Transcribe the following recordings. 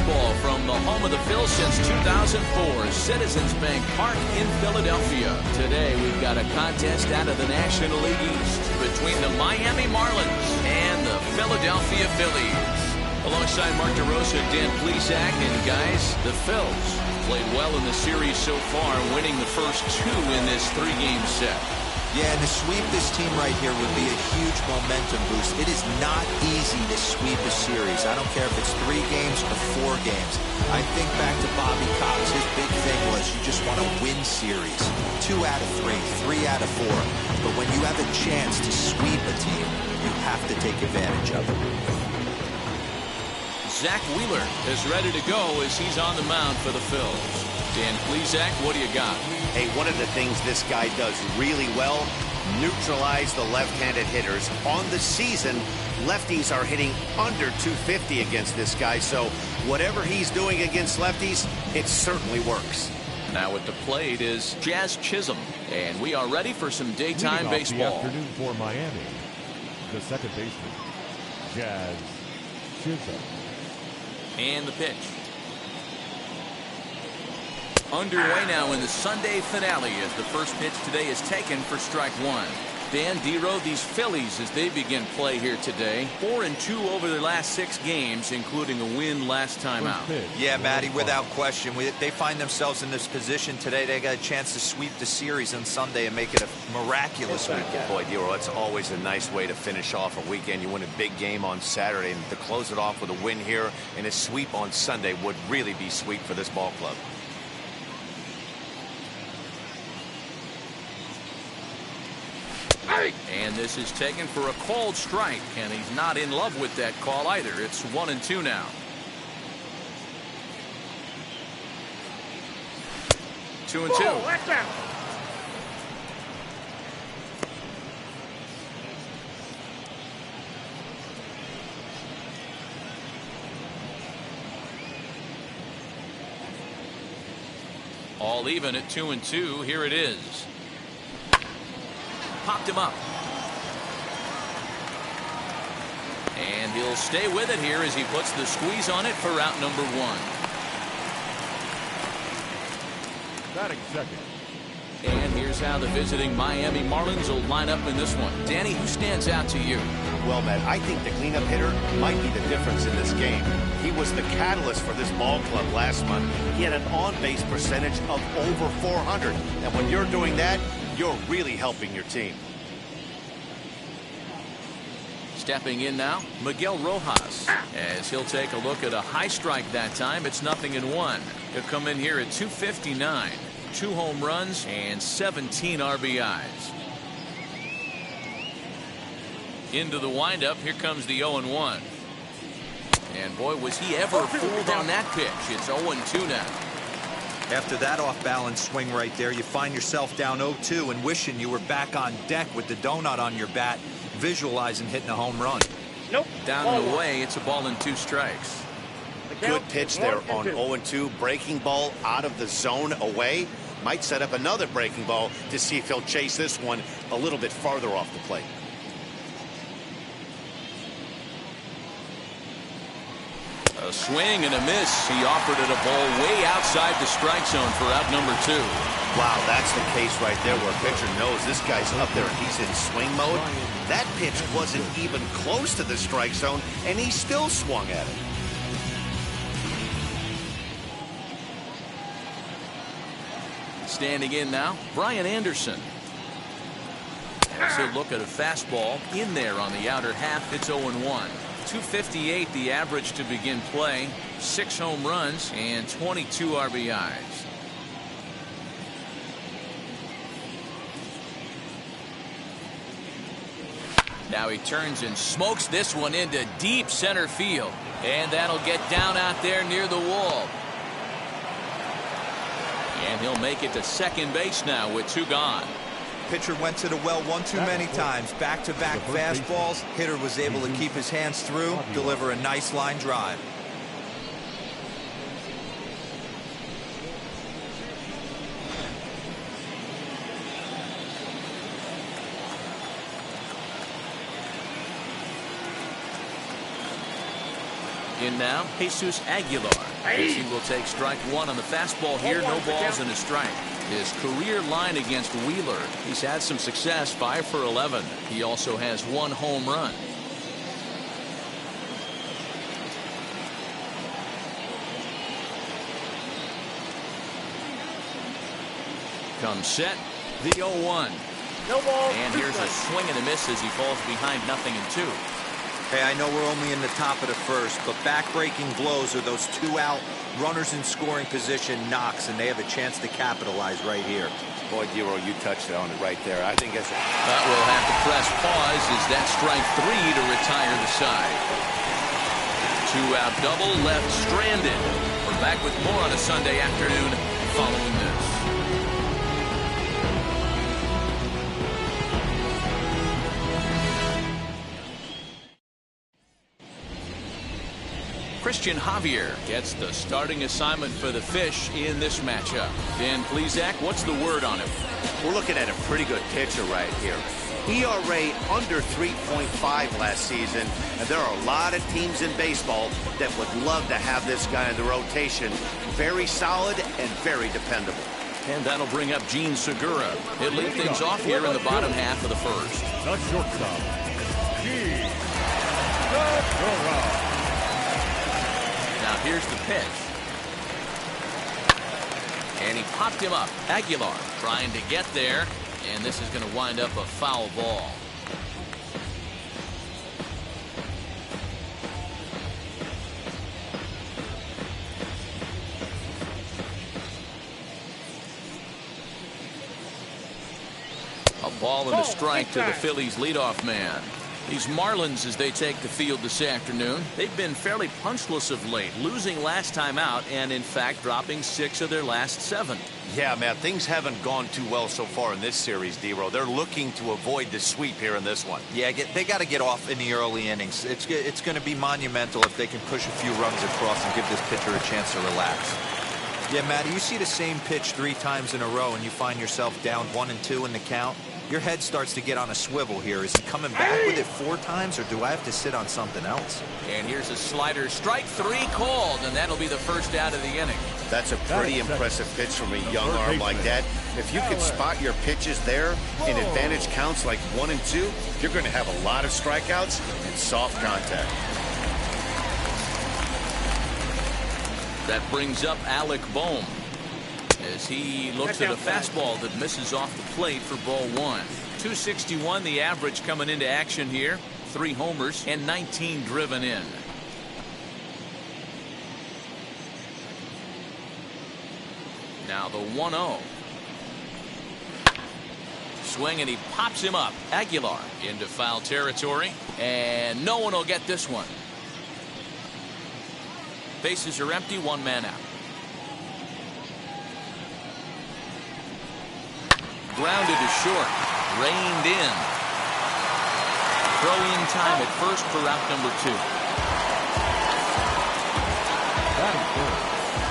baseball from the home of the Phils since 2004, Citizens Bank Park in Philadelphia. Today we've got a contest out of the National League East between the Miami Marlins and the Philadelphia Phillies. Alongside Mark DeRosa, Dan Plesac, and guys, the Phils played well in the series so far, winning the first two in this three-game set. Yeah, and to sweep this team right here would be a huge momentum boost. It is not easy to sweep a series. I don't care if it's 3 games or 4 games. I think back to Bobby Cox. His big thing was you just want to win series. 2 out of 3, 3 out of 4. But when you have a chance to sweep a team, you have to take advantage of it. Zach Wheeler is ready to go as he's on the mound for the Phils. Dan Plesac, what do you got? Hey, one of the things this guy does really well, neutralize the left-handed hitters. On the season, lefties are hitting under 250 against this guy, so whatever he's doing against lefties, it certainly works. Now at the plate is Jazz Chisholm, and we are ready for some daytime baseball. The afternoon for Miami, the second baseman, Jazz Chisholm. And the pitch. Underway now in the Sunday finale as the first pitch today is taken for strike 1. Dan Dero, these Phillies as they begin play here today, 4-2 over their last 6 games, including a win last time out. Yeah, Matty, without question. They find themselves in this position today. They got a chance to sweep the series on Sunday and make it a miraculous weekend. Boy, Dero, it's always a nice way to finish off a weekend. You win a big game on Saturday, and to close it off with a win here and a sweep on Sunday would really be sweet for this ball club. And this is taken for a called strike, and he's not in love with that call either. It's 1-2 now. Two and two. All even at 2-2. Here it is. Popped him up. And he'll stay with it here as he puts the squeeze on it for out number 1. Batting second. And here's how the visiting Miami Marlins will line up in this one. Danny, who stands out to you? Well, Matt, I think the cleanup hitter might be the difference in this game. He was the catalyst for this ball club last month. He had an on-base percentage of over 400. And when you're doing that, you're really helping your team. Stepping in now, Miguel Rojas, as he'll take a look at a high strike that time. It's 0-1. He'll come in here at 259, 2 home runs and 17 RBIs. Into the windup, here comes the 0-1. And boy, was he ever fooled on that pitch. It's 0-2 now. After that off-balance swing right there, you find yourself down 0-2 and wishing you were back on deck with the donut on your bat, visualizing hitting a home run. Nope. Down and away, it's a ball and 2 strikes. Good pitch there on 0-2. Breaking ball out of the zone away. Might set up another breaking ball to see if he'll chase this one a little bit farther off the plate. A swing and a miss. He offered it a ball way outside the strike zone for out number 2. Wow, that's the case right there where a pitcher knows this guy's up there and he's in swing mode. That pitch wasn't even close to the strike zone, and he still swung at it. Standing in now, Brian Anderson. As he'll look at a fastball in there on the outer half. It's 0-1. 258 the average to begin play, 6 home runs and 22 RBIs. Now he turns and smokes this one into deep center field, and that'll get down out there near the wall. And he'll make it to second base now with 2 gone. Pitcher went to the well one too many times. Back-to-back fastballs. Hitter was able to keep his hands through, deliver a nice line drive. In now, Jesus Aguilar. As he will take strike one on the fastball here. No balls and a strike. His career line against Wheeler. He's had some success, 5 for 11. He also has 1 home run. Comes set, the 0-1. No ball. And here's a swing and a miss as he falls behind 0-2. Hey, I know we're only in the top of the first, but back-breaking blows are those 2-out runners in scoring position knocks, and they have a chance to capitalize right here. Boy, Dero, you touched on it right there. I think that's But we'll have to press pause as that strike 3 to retire the side. 2-out double left stranded. We're back with more on a Sunday afternoon following this. Christian Javier gets the starting assignment for the Fish in this matchup. Dan Plesac, what's the word on him? We're looking at a pretty good pitcher right here. ERA under 3.5 last season, and there are a lot of teams in baseball that would love to have this guy in the rotation. Very solid and very dependable. And that'll bring up Gene Segura. He'll lead things off here in the bottom half of the first. The shortstop, Gene Segura. Now here's the pitch. And he popped him up. Aguilar trying to get there. And this is going to wind up a foul ball. A ball and a strike to the Phillies leadoff man. These Marlins, as they take the field this afternoon, they've been fairly punchless of late, losing last time out and, in fact, dropping 6 of their last 7. Yeah, man, things haven't gone too well so far in this series, Dero. They're looking to avoid the sweep here in this one. Yeah, they got to get off in the early innings. It's going to be monumental if they can push a few runs across and give this pitcher a chance to relax. Yeah, Matty, you see the same pitch 3 times in a row and you find yourself down 1-2 in the count. Your head starts to get on a swivel here. Is he coming back with it 4 times, or do I have to sit on something else? And here's a slider. Strike 3 called, and that'll be the first out of the inning. That's a pretty impressive pitch from a young arm like that. If you can spot your pitches there in advantage counts like 1 and 2, you're going to have a lot of strikeouts and soft contact. That brings up Alec Bohm as he looks at a fastball that misses off the plate for ball 1. 261 the average coming into action here. 3 homers and 19 driven in. Now the 1-0. Swing and he pops him up. Aguilar into foul territory, and no one will get this one. Bases are empty, 1 man out. Grounded to short. Reined in. Throw in time at first for out number 2.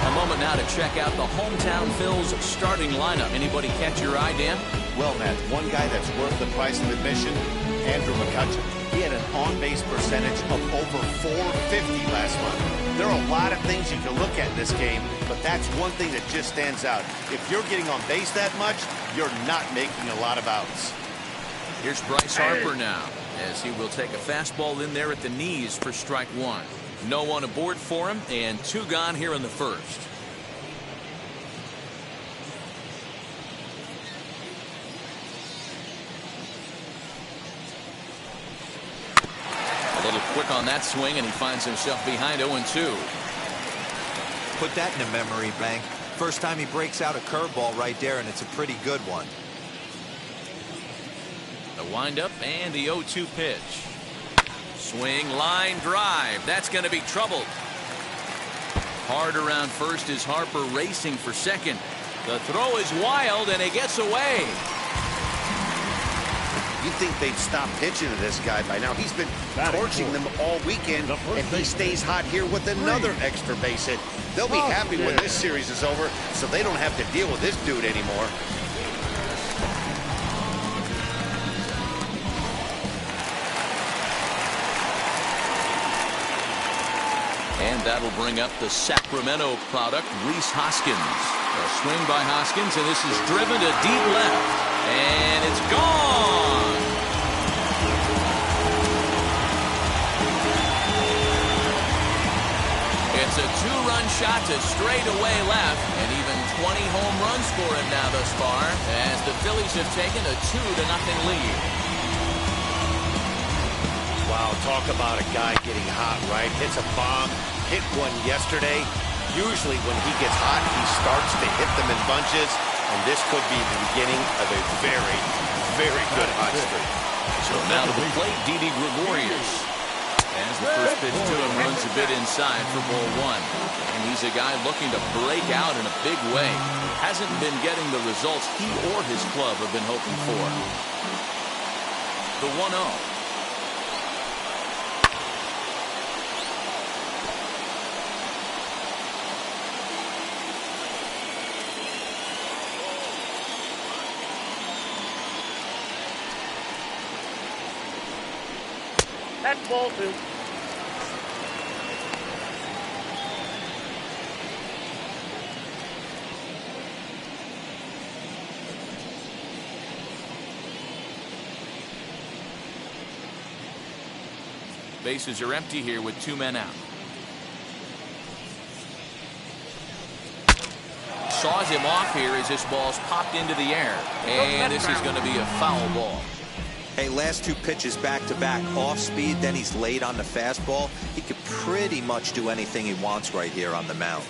A moment now to check out the hometown Phils starting lineup. Anybody catch your eye, Dan? Well, Matt, one guy that's worth the price of admission, Andrew McCutcheon. He had an on-base percentage of over .450 last month. There are a lot of things you can look at in this game, but that's one thing that just stands out. If you're getting on base that much, you're not making a lot of outs. Here's Bryce Harper now, as he will take a fastball in there at the knees for strike 1. No one aboard for him, and 2 gone here in the first. A little quick on that swing, and he finds himself behind 0-2. Put that in a memory bank. First time he breaks out a curveball right there, and it's a pretty good one. The windup and the 0-2 pitch. Swing, line drive. That's going to be troubled. Hard around first is Harper racing for second. The throw is wild, and it gets away. You'd think they'd stop pitching to this guy by now. He's been torching them all weekend, and he stays hot here with another extra base hit. They'll be happy when this series is over, so they don't have to deal with this dude anymore. And that'll bring up the Sacramento product, Rhys Hoskins. A swing by Hoskins, and this is driven to deep left. And it's gone. It's a two-run shot to straightaway left, and even 20 home runs for him now thus far, as the Phillies have taken a 2-0 lead. Wow, talk about a guy getting hot, right? Hits a bomb, hit one yesterday. Usually when he gets hot, he starts to hit them in bunches, and this could be the beginning of a very, very good hot streak. So now to the plate, Didi Gregorius. As the first pitch to him runs a bit inside for ball one. And he's a guy looking to break out in a big way. Hasn't been getting the results he or his club have been hoping for. The 1-0. That's ball two. Bases are empty here with 2 men out. Saws him off here as this ball's popped into the air. And this is going to be a foul ball. Hey, last 2 pitches back-to-back off speed, then he's late on the fastball. He could pretty much do anything he wants right here on the mound.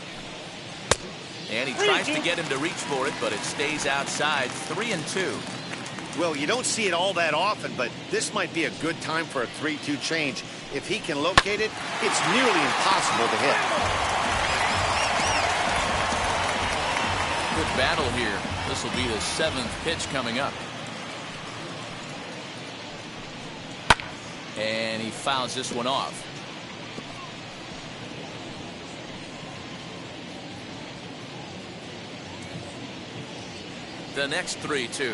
And he tries to get him to reach for it, but it stays outside. 3-2. Well, you don't see it all that often, but this might be a good time for a 3-2 change. If he can locate it, it's nearly impossible to hit. Good battle here. This will be the 7th pitch coming up. And he fouls this one off. The next 3-2.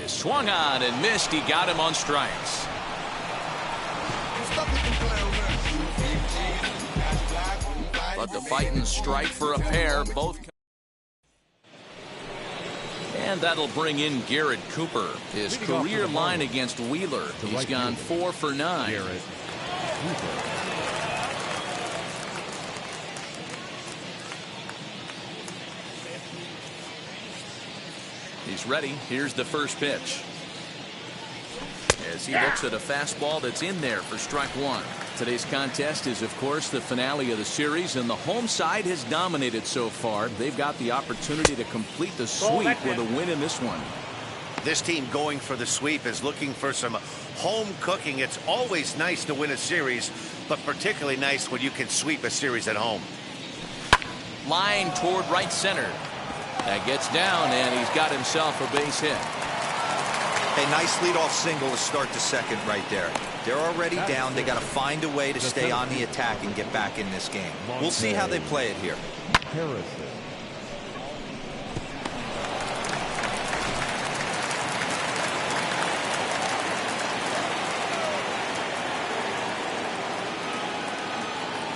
He swung on and missed. He got him on strikes. But the fighting strike for a pair. Both. And that'll bring in Garrett Cooper. His career line against Wheeler. He's gone 4 for 9. Garrett Cooper. He's ready. Here's the first pitch. As he looks at a fastball that's in there for strike one. Today's contest is, of course, the finale of the series, and the home side has dominated so far. They've got the opportunity to complete the sweep with a win in this one. This team going for the sweep is looking for some home cooking. It's always nice to win a series, but particularly nice when you can sweep a series at home. Line toward right center. That gets down, and he's got himself a base hit. A nice leadoff single to start the second right there. They're already down. They got to find a way to stay on the attack and get back in this game. We'll see how they play it here. Harrison.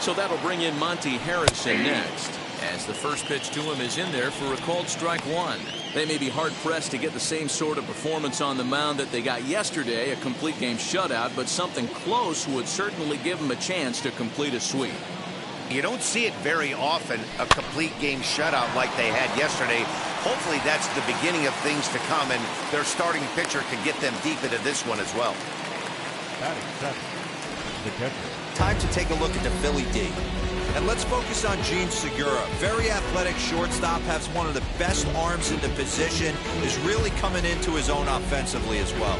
So that'll bring in Monty Harrison next, as the first pitch to him is in there for a called strike one. They may be hard-pressed to get the same sort of performance on the mound that they got yesterday, a complete game shutout, but something close would certainly give them a chance to complete a sweep. You don't see it very often, a complete game shutout like they had yesterday. Hopefully that's the beginning of things to come, and their starting pitcher can get them deep into this one as well. Batting seventh, the catcher. Time to take a look at the Philly D. And let's focus on Gene Segura. Very athletic shortstop, has one of the best arms in the position, is really coming into his own offensively as well.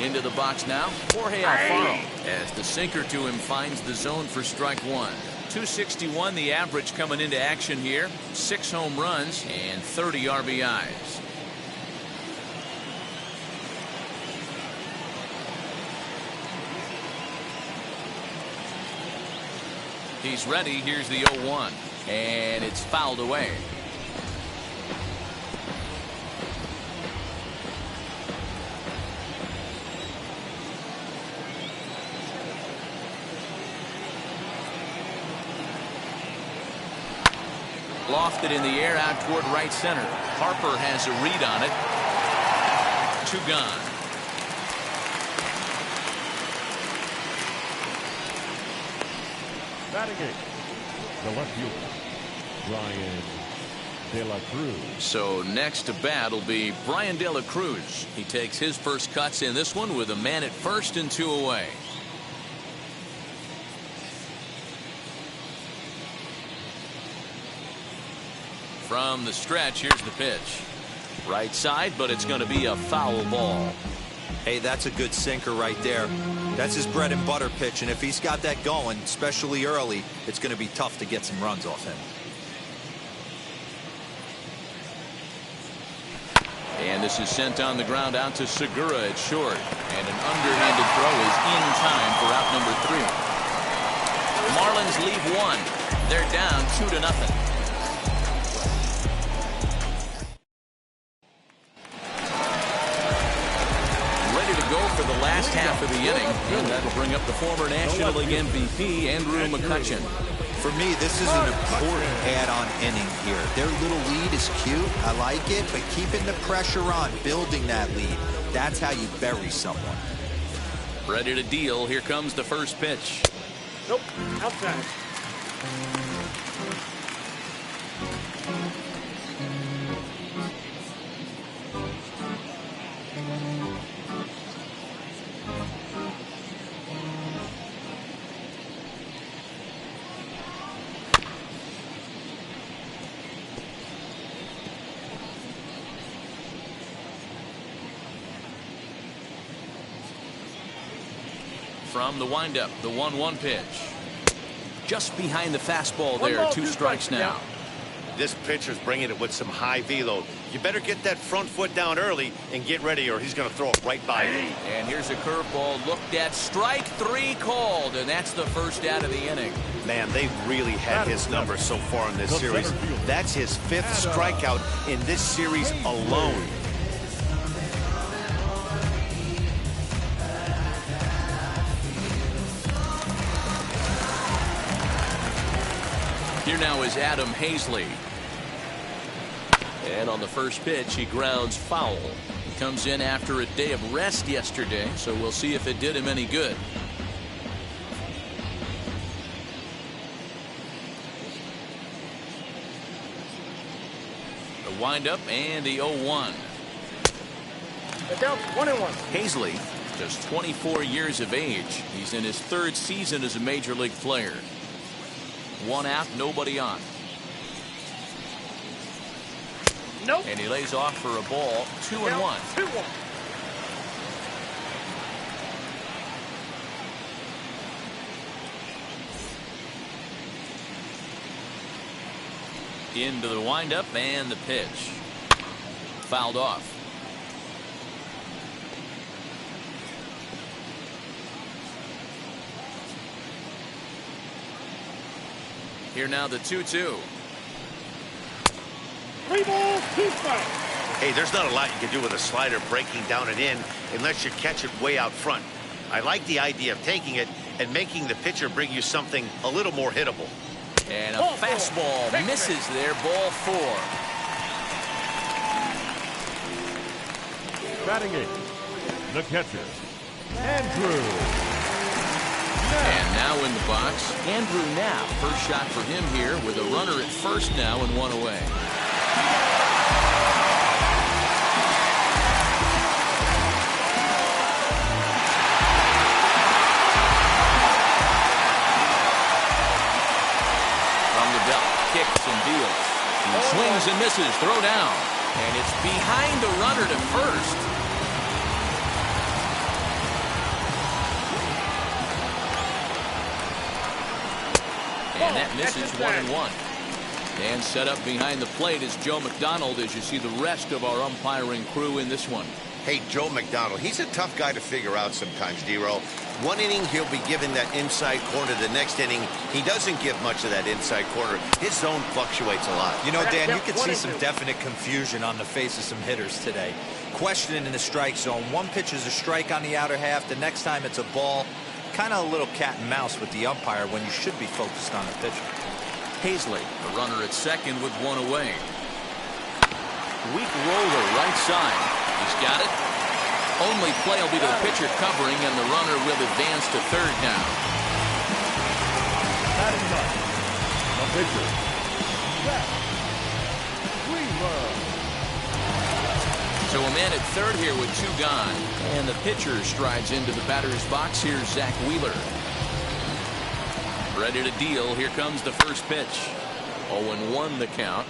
Into the box now, Jorge Alfaro, as the sinker to him finds the zone for strike one. 261 the average coming into action here. 6 home runs and 30 RBIs. He's ready. Here's the 0-1. And it's fouled away. Lofted in the air out toward right center. Harper has a read on it. 2 gone. Batting eighth, the left fielder, Brian De La Cruz. So next to bat will be Brian De La Cruz. He takes his first cuts in this one with a man at first and 2 away. From the stretch, here's the pitch. Right side, but it's going to be a foul ball. Hey, that's a good sinker right there. That's his bread and butter pitch, and if he's got that going, especially early, it's going to be tough to get some runs off him. And this is sent on the ground out to Segura at short. And an underhanded throw is in time for out number 3. Marlins leave 1. They're down 2-0. For the last half of the inning, and that'll bring up the former National League MVP Andrew McCutchen. For me, this is an important add-on inning here. Their little lead is cute, I like it, but keeping the pressure on, building that lead, that's how you bury someone. Ready to deal. Here comes the first pitch. Nope, outside. From the windup, the 1-1 pitch. Just behind the fastball there. 2 strikes now. This pitcher's bringing it with some high velo. You better get that front foot down early and get ready, or he's going to throw it right by you. And here's a curveball looked at. Strike 3 called, and that's the first out of the inning. Man, they've really had his number so far in this series. That's his 5th strikeout in this series alone. Here now is Adam Hazley. And on the first pitch, he grounds foul. He comes in after a day of rest yesterday, so we'll see if it did him any good. The windup and the 0-1. The count 1-1. Hazley, just 24 years of age. He's in his 3rd season as a major league player. 1 out, nobody on. Nope. And he lays off for a ball. 2-1. 2-1. Into the windup and the pitch. Fouled off. Here now the 2-2. 3 balls, 2 strikes. Hey, there's not a lot you can do with a slider breaking down and in unless you catch it way out front. I like the idea of taking it and making the pitcher bring you something a little more hittable. And a fastball misses there. Ball 4. Batting eighth, the catcher, Andrew. And now in the box, Andrew Knapp. First shot for him here with a runner at first now and 1 away. From the belt, kicks and deals. He swings and misses. Throw down. And it's behind the runner to first. And that misses 1-1. And set up behind the plate is Joe McDonald as you see the rest of our umpiring crew in this one. Hey, Joe McDonald, he's a tough guy to figure out sometimes, D-Roll. 1 inning, he'll be given that inside corner. The next inning, he doesn't give much of that inside corner. His zone fluctuates a lot. You know, Dan, you could see some definite confusion on the face of some hitters today. Questioning in the strike zone. One pitch is a strike on the outer half. The next time it's a ball. Kind of a little cat and mouse with the umpire when you should be focused on the pitcher. Hazley, the runner at second with one away. Weak roller right side. He's got it. Only play will be to the pitcher covering, and the runner will advance to third now. That is not the pitcher. Zach Wheeler. So a man at third here with two gone, and the pitcher strides into the batter's box. Here's Zach Wheeler. Ready to deal. Here comes the first pitch. 0-1 the count.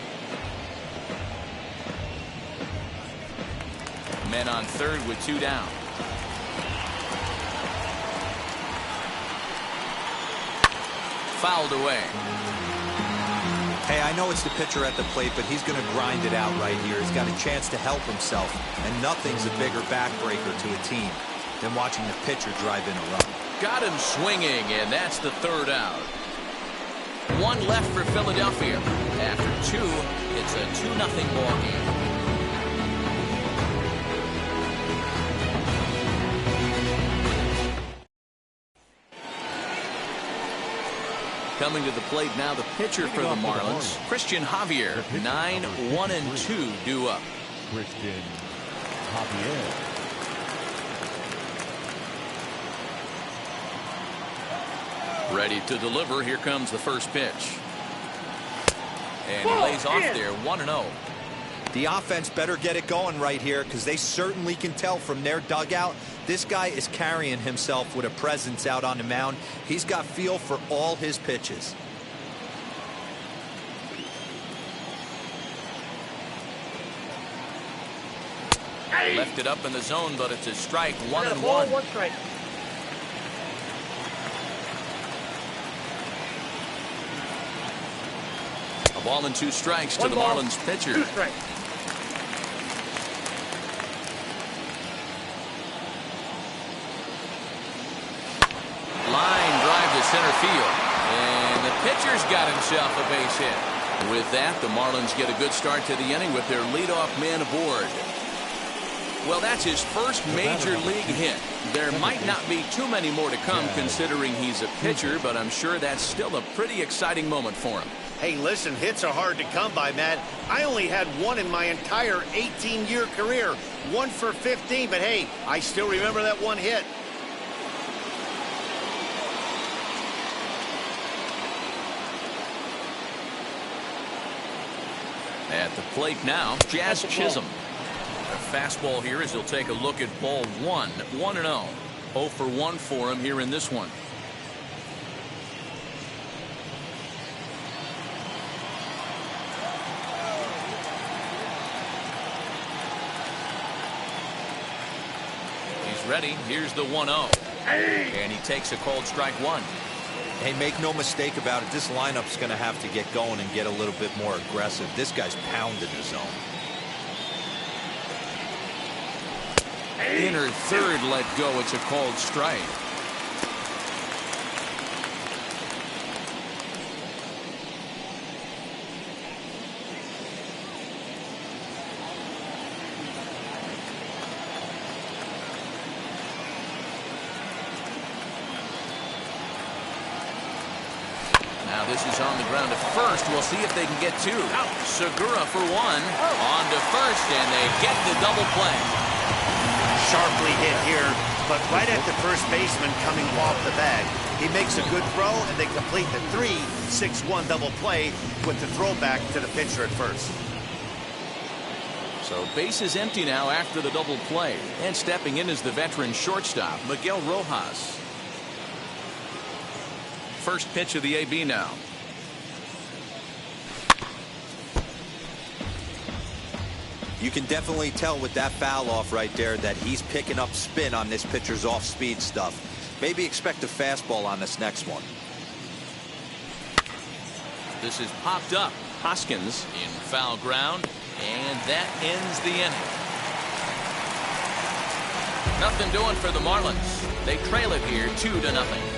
Men on third with two down. Fouled away. Hey, I know it's the pitcher at the plate, but he's going to grind it out right here. He's got a chance to help himself, and nothing's a bigger backbreaker to a team than watching the pitcher drive in a run. Got him swinging, and that's the third out. One left for Philadelphia. After two, it's a 2-0 ball game. Coming to the plate now, the pitcher for the Marlins, Christian Javier. 9-1-2 due up. Christian Javier. Ready to deliver. Here comes the first pitch. And he lays off there, 1-0. The offense better get it going right here, because they certainly can tell from their dugout this guy is carrying himself with a presence out on the mound. He's got feel for all his pitches. Left it up in the zone, but it's a strike. 1-1. One strike. A ball and 2 strikes to the Marlins pitcher. 2 strikes. Line drive to center field. And the pitcher's got himself a base hit. With that, the Marlins get a good start to the inning with their leadoff man aboard. Well, that's his first major league hit. There might not be too many more to come considering he's a pitcher, but I'm sure that's still a pretty exciting moment for him. Hey, listen, hits are hard to come by, Matt. I only had one in my entire 18-year career. 1 for 15, but hey, I still remember that one hit. At the plate now, Jazz Chisholm. A fastball here as he'll take a look at ball 1. 1-0. 0 for 1 for him here in this one. He's ready. Here's the 1-0. And he takes a called strike 1. Hey, make no mistake about it, this lineup's going to have to get going and get a little bit more aggressive. This guy's pounding the zone. Inner third let go. It's a called strike. Now this is on the ground at first. We'll see if they can get 2. Segura for 1. On to first, and they get the double play. Sharply hit here, but right at the first baseman coming off the bag. He makes a good throw, and they complete the 3-6-1 double play with the throwback to the pitcher at first. So base is empty now after the double play. And stepping in is the veteran shortstop, Miguel Rojas. First pitch of the AB now. You can definitely tell with that foul off right there that he's picking up spin on this pitcher's off-speed stuff. Maybe expect a fastball on this next one. This is popped up. Hoskins in foul ground, and that ends the inning. Nothing doing for the Marlins. They trail it here 2-0.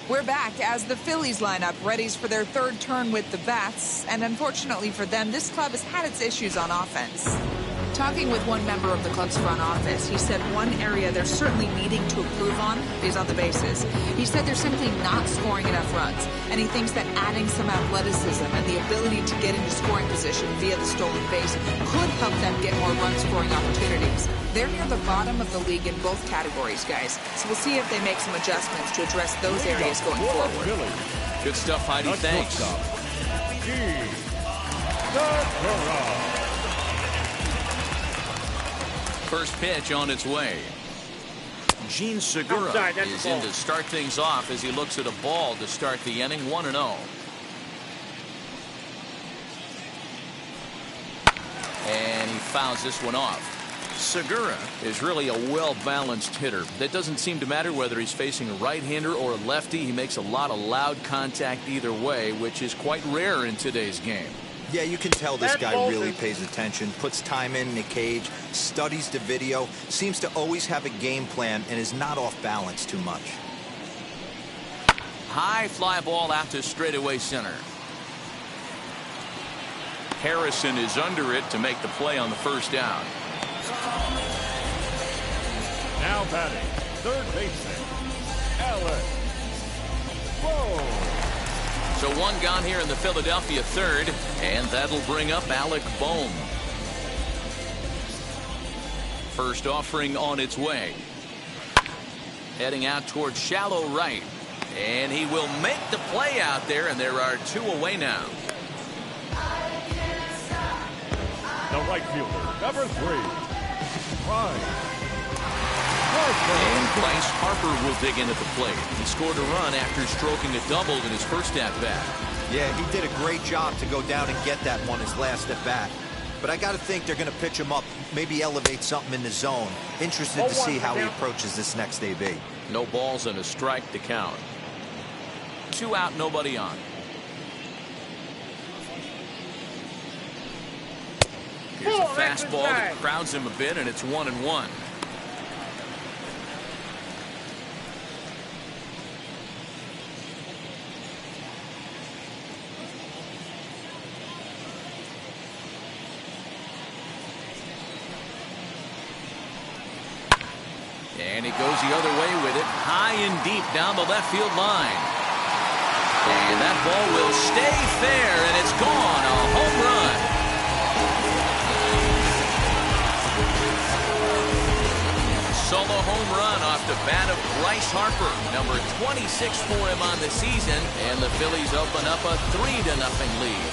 We're back as the Phillies line up readies for their third turn with the bats, and unfortunately for them, this club has had its issues on offense. Talking with one member of the club's front office, he said one area they're certainly needing to improve on is on the bases. He said they're simply not scoring enough runs, and he thinks that adding some athleticism and the ability to get into scoring position via the stolen base could help them get more run-scoring opportunities. They're near the bottom of the league in both categories, guys, so we'll see if they make some adjustments to address those areas going forward. Good stuff, Heidi. Thanks. First pitch on its way. Gene Segura Outside, that's is the ball. in to start things off as he looks at a ball to start the inning, 1-0. And he fouls this one off. Segura is really a well-balanced hitter. That doesn't seem to matter whether he's facing a right-hander or a lefty. He makes a lot of loud contact either way, which is quite rare in today's game. Yeah, you can tell this That guy ball's really in. pays attention, puts time in the cage, studies the video, seems to always have a game plan, and is not off balance too much. High fly ball out to straightaway center. Harrison is under it to make the play on the first down. Now batting, third baseman, Alex. Whoa. So one gone here in the Philadelphia third, and that'll bring up Alec Bohm. First offering on its way. Heading out towards shallow right. And he will make the play out there, and there are two away now. The right fielder, number 3, Bryce. And Bryce Harper will dig in at the plate. He scored a run after stroking a double in his first at-bat. Yeah, he did a great job to go down and get that one his last at-bat. But I got to think they're going to pitch him up, maybe elevate something in the zone. Interested to see how he approaches this next AB. No balls and a strike to count. 2 out, nobody on. Here's a fastball that crowds him a bit, and it's 1-1. And he goes the other way with it, high and deep down the left field line. And that ball will stay fair, and it's gone. A home run. Solo home run off the bat of Bryce Harper, number 26 for him on the season, and the Phillies open up a 3-0 lead.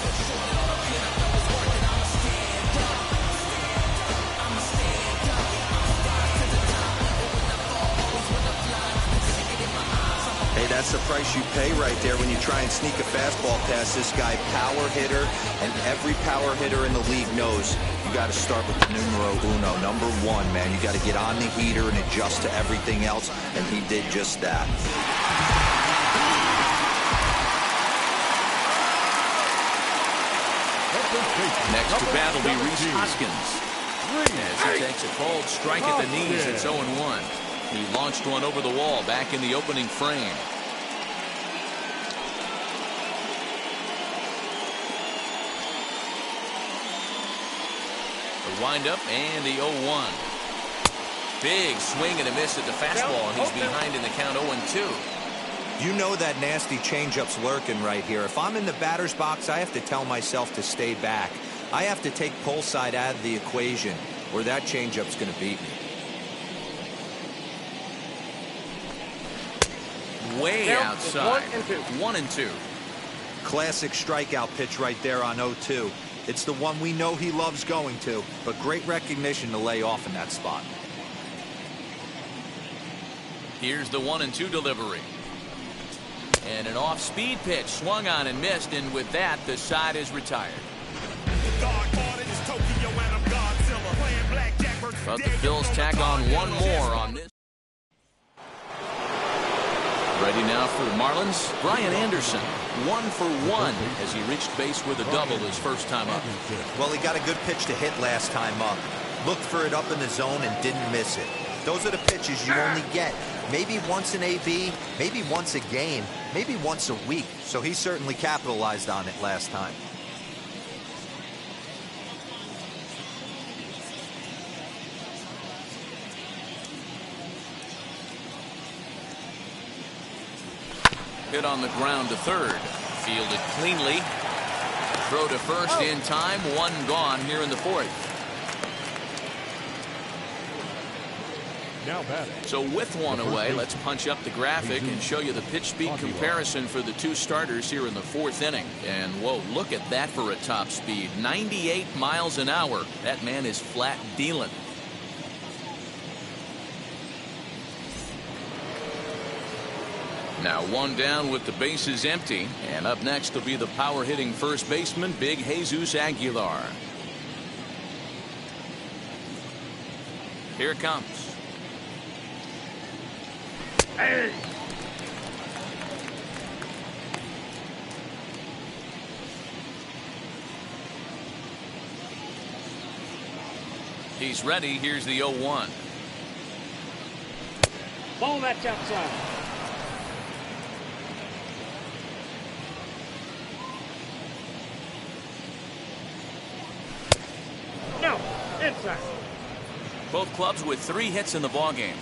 Hey, that's the price you pay right there when you try and sneak a fastball past this guy. Power hitter, and every power hitter in the league knows you got to start with the numero uno, number 1, man. You got to get on the heater and adjust to everything else, and he did just that. Next to bat will be Reese Hoskins. As he takes a cold strike at the knees, it's 0-1. He launched one over the wall back in the opening frame. The windup and the 0-1. Big swing and a miss at the fastball, and he's behind in the count 0-2. You know that nasty changeup's lurking right here. If I'm in the batter's box, I have to tell myself to stay back. I have to take pull side out of the equation, or that changeup's going to beat me. Way outside. 1-2. 1-2. Classic strikeout pitch right there on 0-2. It's the one we know he loves going to, but great recognition to lay off in that spot. Here's the 1-2 delivery. And an off-speed pitch swung on and missed, and with that, the side is retired. But the Phils tack on one more on this. Ready now for the Marlins, Brian Anderson. 1 for 1 as he reached base with a double his first time up. Well, he got a good pitch to hit last time up. Looked for it up in the zone and didn't miss it. Those are the pitches you only get maybe once an AB, maybe once a game, maybe once a week. So he certainly capitalized on it last time. Hit on the ground to third. Fielded cleanly. Throw to first in time. One gone here in the fourth. Now batting. So with one away, let's punch up the graphic and show you the pitch speed comparison for the two starters here in the fourth inning. And whoa, look at that for a top speed. 98 miles an hour. That man is flat dealing. Now one down with the bases empty. And up next will be the power hitting first baseman, Big Jesus Aguilar. Here it comes. Hey. He's ready. Here's the 0-1. Ball that's outside. No, inside. Both clubs with 3 hits in the ballgame.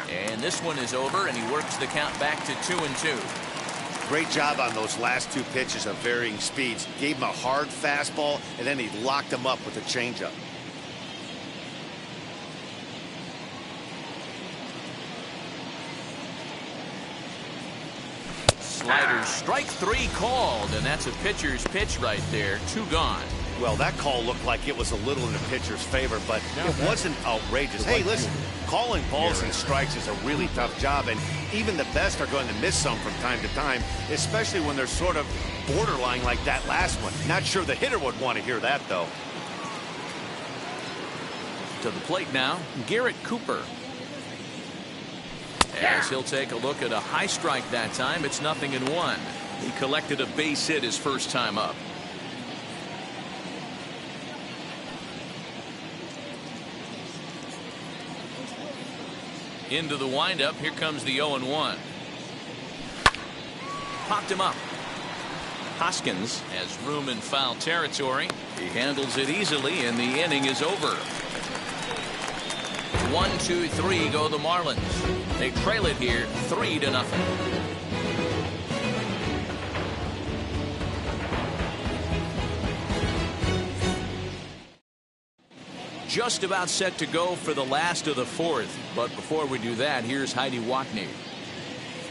And this one is over, and he works the count back to 2-2. Great job on those last 2 pitches of varying speeds. Gave him a hard fastball, and then he locked him up with a changeup. Slider strike 3 called, and that's a pitcher's pitch right there. 2 gone. Well, that call looked like it was a little in the pitcher's favor, but it wasn't outrageous. Hey, listen, calling balls and strikes is a really tough job, and even the best are going to miss some from time to time, especially when they're sort of borderline like that last one. Not sure the hitter would want to hear that, though. To the plate now, Garrett Cooper. As he'll take a look at a high strike that time, it's 0-1. He collected a base hit his first time up. Into the windup. Here comes the 0-1. Popped him up. Hoskins has room in foul territory. He handles it easily, and the inning is over. 1-2-3 go the Marlins. They trail it here 3-0. Just about set to go for the last of the fourth. But before we do that, here's Heidi Watney.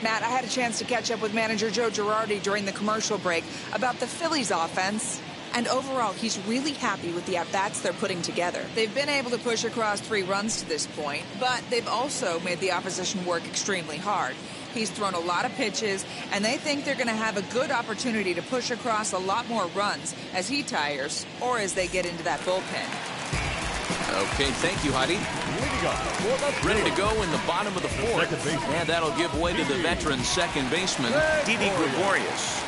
Matt, I had a chance to catch up with manager Joe Girardi during the commercial break about the Phillies offense. And overall, he's really happy with the at-bats they're putting together. They've been able to push across 3 runs to this point, but they've also made the opposition work extremely hard. He's thrown a lot of pitches, and they think they're going to have a good opportunity to push across a lot more runs as he tires or as they get into that bullpen. Okay, thank you, Heidi. Ready to go in the bottom of the fourth. And that'll give way to the veteran second baseman, Didi Gregorius.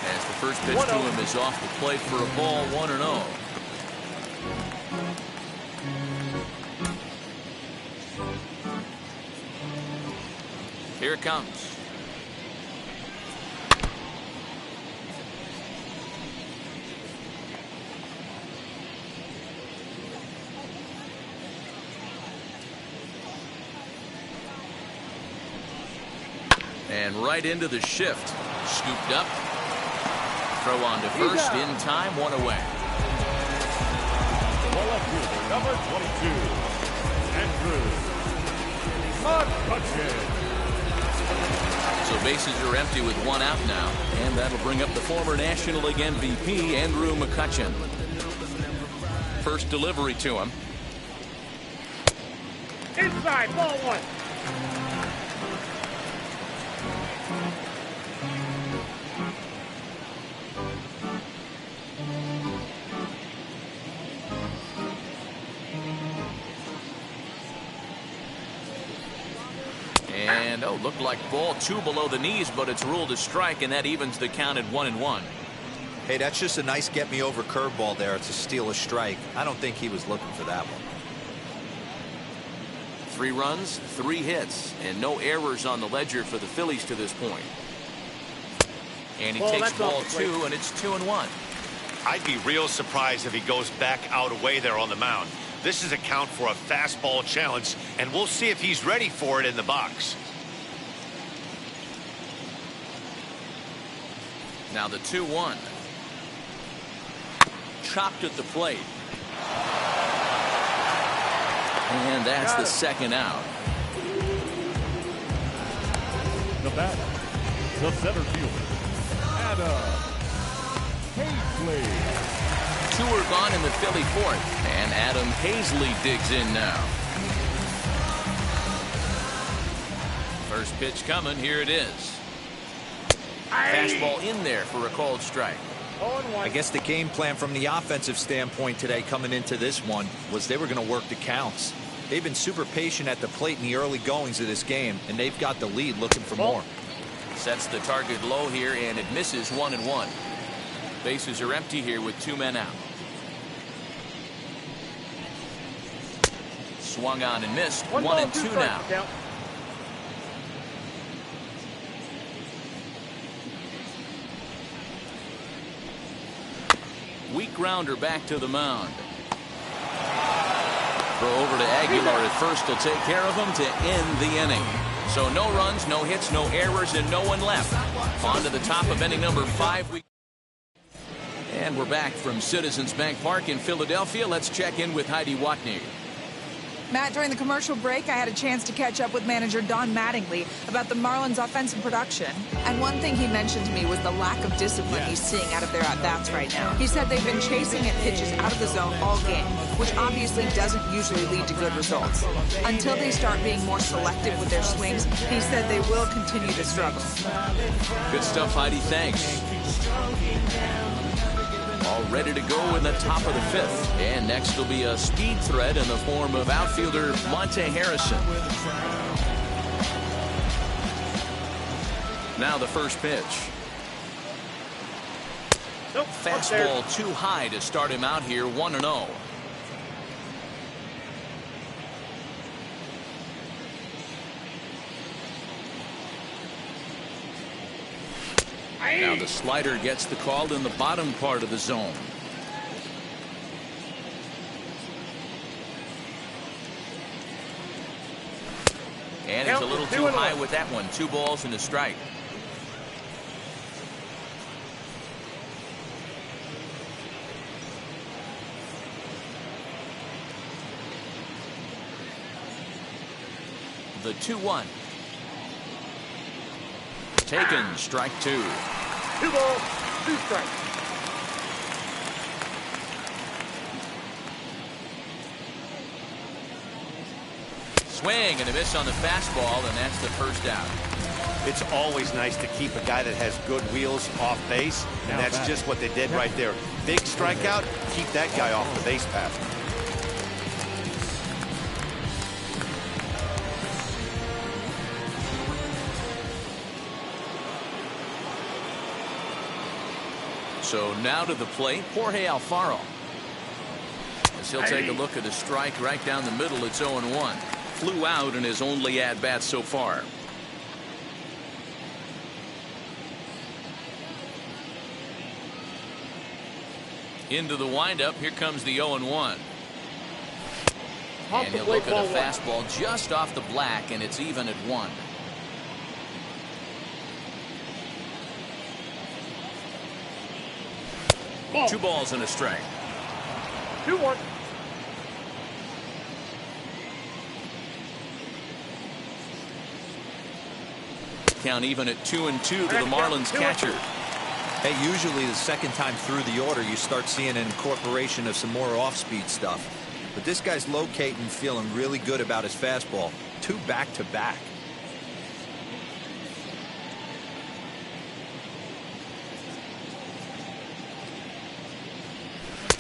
As the first pitch to him is off the plate for a ball, 1-0. Here it comes. And right into the shift. Scooped up. Throw on to first in time, 1 away. The left fielder, number 22, Andrew McCutcheon. So bases are empty with 1 out now. And that'll bring up the former National League MVP, Andrew McCutcheon. First delivery to him. Inside, ball 1. And looked like ball 2 below the knees, but it's ruled a strike, and that evens the count at 1-1. Hey, that's just a nice get-me-over curveball there. It's a steal a strike. I don't think he was looking for that one. 3 runs, 3 hits, and no errors on the ledger for the Phillies to this point. And he takes ball 2, and it's 2-1. I'd be real surprised if he goes back out away there on the mound. This is a count for a fastball challenge, and we'll see if he's ready for it in the box. Now the 2-1. Chopped at the plate. And that's the second out. The batter, the center fielder, Adam Hazley. Two are gone in the Philly fourth, and Adam Hazley digs in now. First pitch coming, here it is. Fastball in there for a called strike. I guess the game plan from the offensive standpoint today coming into this one was they were going to work the counts. They've been super patient at the plate in the early goings of this game, and they've got the lead looking for more. Sets the target low here, and it misses 1-1. Bases are empty here with 2 men out. Swung on and missed. 1-2 now. Weak grounder back to the mound. Throw over to Aguilar at first to take care of him to end the inning. So no runs, no hits, no errors, and no one left. On to the top of inning number 5. And we're back from Citizens Bank Park in Philadelphia. Let's check in with Heidi Watney. Matt, during the commercial break, I had a chance to catch up with manager Don Mattingly about the Marlins' offensive production. And one thing he mentioned to me was the lack of discipline he's seeing out of their at-bats right now. He said they've been chasing at pitches out of the zone all game, which obviously doesn't usually lead to good results. Until they start being more selective with their swings, he said they will continue to struggle. Good stuff, Heidi. Thanks. All ready to go in the top of the 5th. And next will be a speed threat in the form of outfielder Monte Harrison. Now the first pitch. Nope, fastball too high to start him out here, 1-0. Now the slider gets the call in the bottom part of the zone. And he's a little too high with that one. 2 balls and a strike. The 2-1. Taken, strike 2. 2 balls, 2 strikes. Swing and a miss on the fastball, and that's the first out. It's always nice to keep a guy that has good wheels off base, and that's just what they did right there. Big strikeout, keep that guy off the base path. So now to the plate, Jorge Alfaro. As he'll take a look at a strike right down the middle, it's 0-1. Flew out in his only at-bat so far. Into the windup, here comes the 0-1. And he'll look at a fastball just off the black, and it's even at 1. Ball. 2 balls and a strike. 2-1. Count even at 2-2 to the Marlins catcher. Hey, usually the second time through the order, you start seeing an incorporation of some more off-speed stuff. But this guy's locating, feeling really good about his fastball. 2 back-to-back.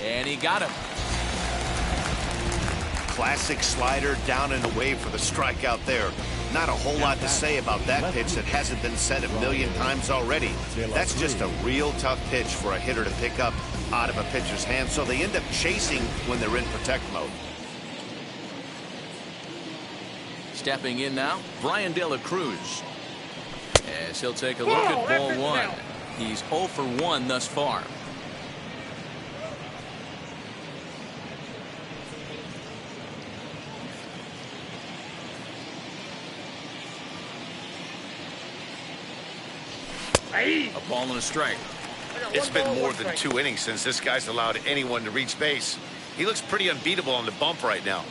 And he got him. Classic slider down and away for the strikeout there. Not a whole lot to say about that pitch that hasn't been said a million times already. That's just a real tough pitch for a hitter to pick up out of a pitcher's hand, so they end up chasing when they're in protect mode. Stepping in now, Brian De La Cruz. As he'll take a look at ball 1. He's 0 for 1 thus far. Hey. A ball and a strike. It's been more than 2 innings since this guy's allowed anyone to reach base. He looks pretty unbeatable on the bump right now.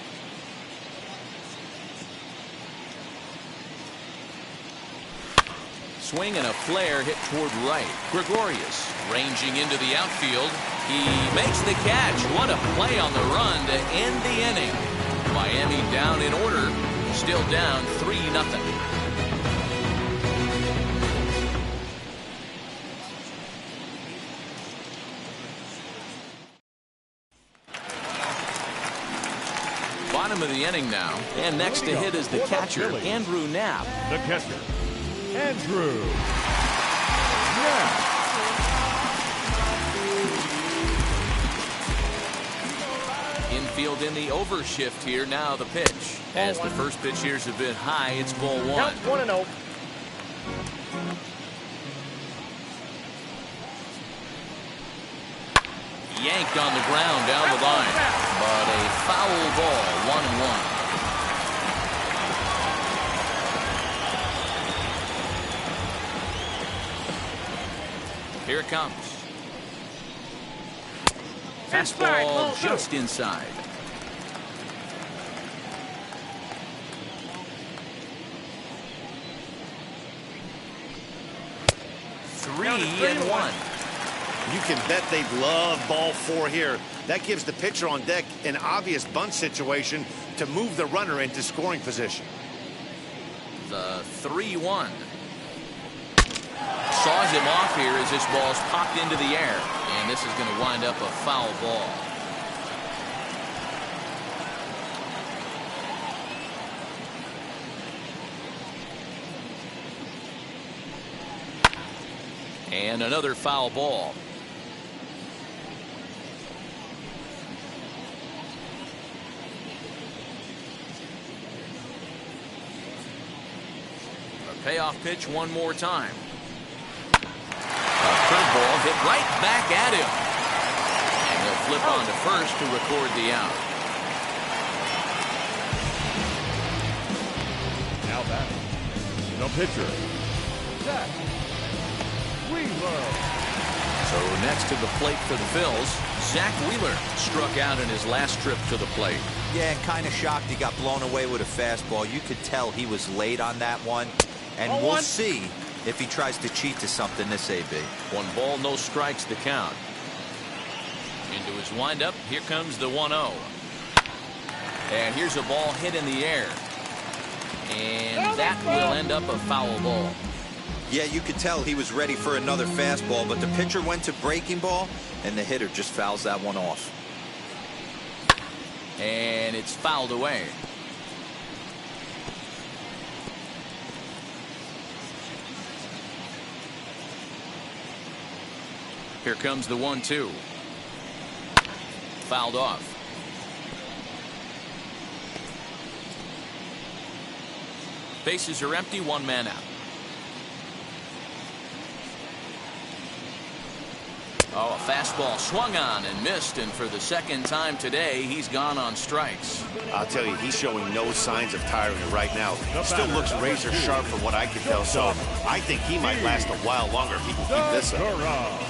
Swing and a flare hit toward right. Gregorius ranging into the outfield. He makes the catch. What a play on the run to end the inning. Miami down in order. Still down 3-0. Bottom of the inning now. And next to hit is the catcher, Andrew Knapp. The catcher, Andrew Knapp. Infield in the overshift here. Now the pitch. As the first pitch here's a bit high, it's ball 1. Count 1-0. Yanked on the ground down the line. But a foul ball, 1-1. Here it comes. Fastball just inside. Three and one. You can bet they love ball 4 here. That gives the pitcher on deck an obvious bunt situation to move the runner into scoring position. The 3-1. Saws him off here as this ball's popped into the air. And this is going to wind up a foul ball. And another foul ball. A payoff pitch one more time. A curveball hit right back at him. And he'll flip on to first to record the out. Now batting, the pitcher, Zach Wheeler. So next to the plate for the Phils, Zach Wheeler struck out in his last trip to the plate. Yeah, kind of shocked he got blown away with a fastball. You could tell he was late on that one. And we'll see if he tries to cheat to something this AB. 1 ball, no strikes, the count. Into his windup, here comes the 1-0. And here's a ball hit in the air. And that will end up a foul ball. Yeah, you could tell he was ready for another fastball, but the pitcher went to breaking ball, and the hitter just fouls that one off. And it's fouled away. Here comes the 1-2. Fouled off. Bases are empty, 1 man out. Oh, a fastball swung on and missed, and for the second time today, he's gone on strikes. I'll tell you, he's showing no signs of tiring right now. Still looks razor sharp from what I can tell, so I think he might last a while longer if he can keep this up.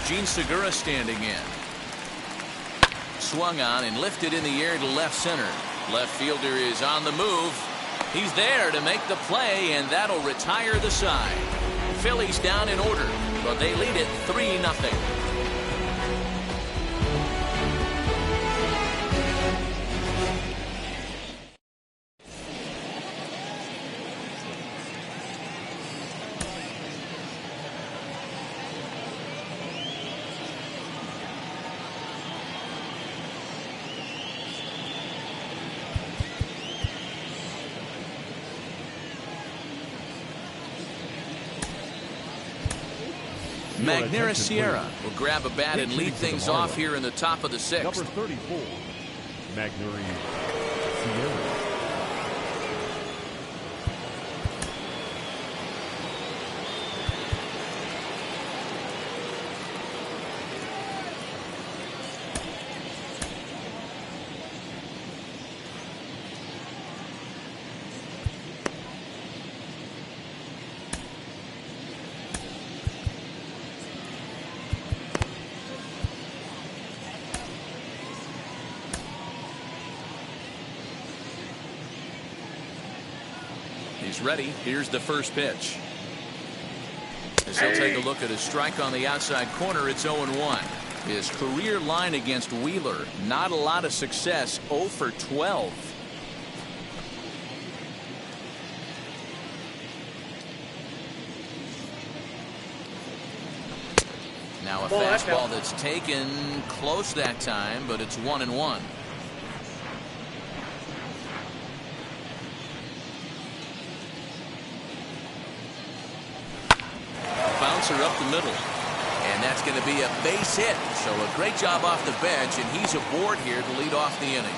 Gene Segura standing in. Swung on and lifted in the air to left center. Left fielder is on the move. He's there to make the play, and that'll retire the side. Phillies down in order, but they lead it 3-0. Magneuris Sierra will grab a bat and lead things off here in the top of the 6th. Number 34, Magneuris Sierra. He's ready. Here's the first pitch. As he'll take a look at a strike on the outside corner, it's 0-1. His career line against Wheeler, not a lot of success, 0 for 12. Now a fastball that's taken close that time, but it's 1-1. Bouncer up the middle. And that's going to be a base hit. So a great job off the bench, and he's aboard here to lead off the inning.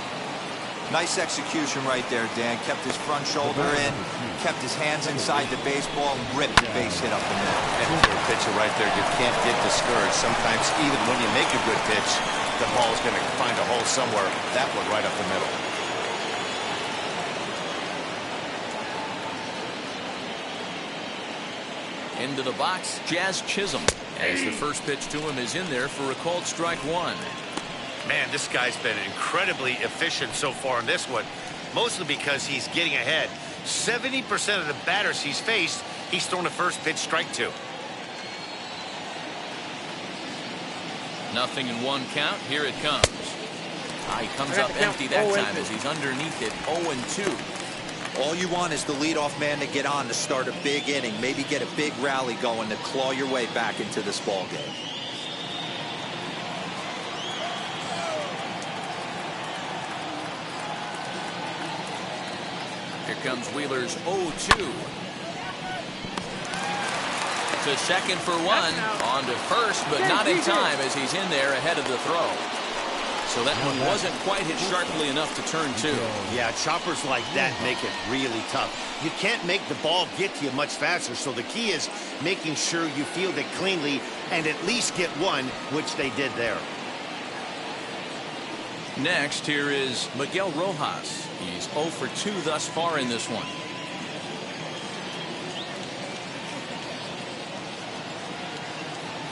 Nice execution right there, Dan. Kept his front shoulder in, kept his hands inside the baseball, and ripped the base hit up the middle. And for a pitcher right there, you can't get discouraged. Sometimes even when you make a good pitch, the ball's going to find a hole somewhere. That one right up the middle. Into the box, Jazz Chisholm. As the first pitch to him is in there for a called strike one. Man, this guy's been incredibly efficient so far in this one, mostly because he's getting ahead. 70% of the batters he's faced, he's thrown a first pitch strike to. 0-1 count. Here it comes. He comes up empty that time as he's underneath it. 0-2. All you want is the leadoff man to get on to start a big inning, maybe get a big rally going to claw your way back into this ball game. Here comes Wheeler's 0-2. To second for one. On to first, but not in time as he's in there ahead of the throw. So that one wasn't quite hit sharply enough to turn two. Yeah, choppers like that make it really tough. You can't make the ball get to you much faster, so the key is making sure you field it cleanly and at least get one, which they did there. Next, here is Miguel Rojas. He's 0 for 2 thus far in this one.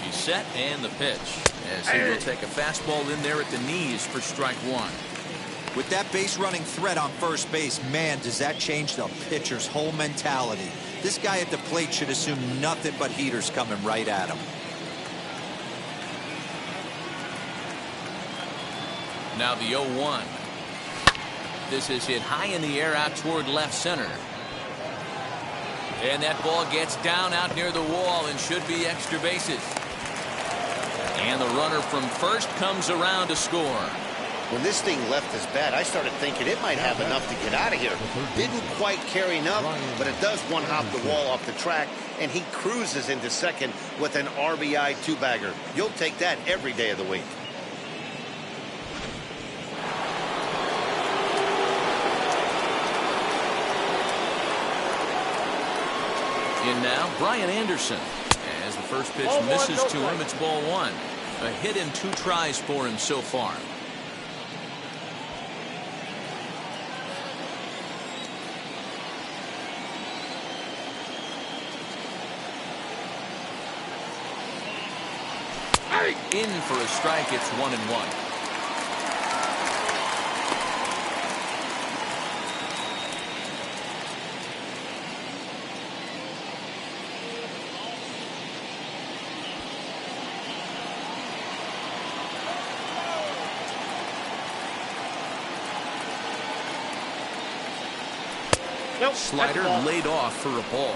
He's set, and the pitch. As he will take a fastball in there at the knees for strike one. With that base running threat on first base, man, does that change the pitcher's whole mentality. This guy at the plate should assume nothing but heaters coming right at him. Now the 0-1. This is hit high in the air out toward left center. And that ball gets down out near the wall and should be extra bases. And the runner from first comes around to score. When this thing left his bat, I started thinking it might have enough to get out of here. Didn't quite carry enough, but it does one-hop the wall off the track, and he cruises into second with an RBI two-bagger. You'll take that every day of the week. In now, Brian Anderson. As the first pitch misses to him, it's ball one. A hit in 2 tries for him so far. In for a strike, it's 1-1. Slider laid off for a ball.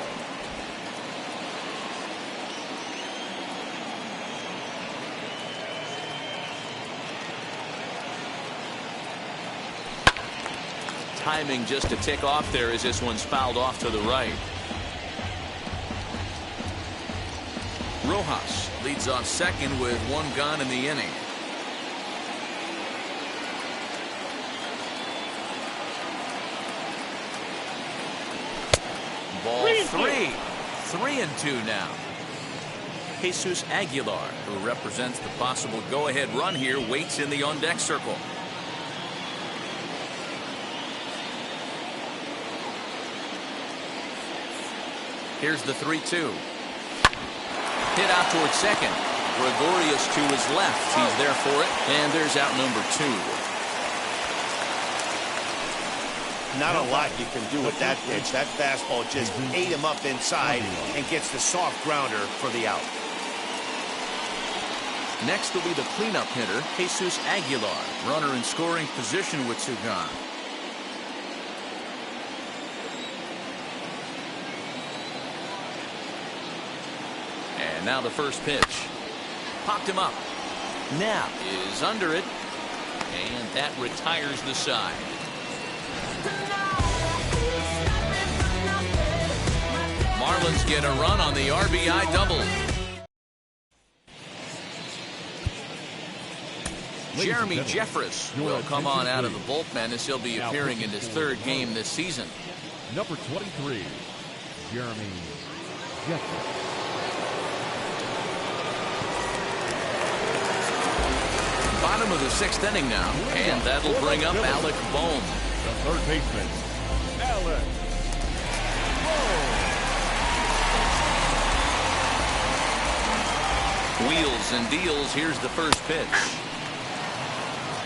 Timing just to tick off there as this one's fouled off to the right. Rojas leads off second with 1 gone in the inning. Ball 3. 3-2 now. Jesus Aguilar, who represents the possible go-ahead run here, waits in the on-deck circle. Here's the 3-2. Hit out towards second. Gregorius to his left. He's there for it. And there's out number 2. Not a lot you can do with that pitch. That fastball just ate him up inside and gets the soft grounder for the out. Next will be the cleanup hitter, Jesus Aguilar. Runner in scoring position with two gone. And now the first pitch. Popped him up. Now is under it. And that retires the side. Marlins get a run on the RBI double. Jeremy Jeffress will come on out of the bullpen as he'll be appearing in his third game this season. Number 23, Jeremy Jeffress. Bottom of the sixth inning now, and that'll bring up Alec Bohm. The third baseman, Alec Bohm. Wheels and deals. Here's the first pitch.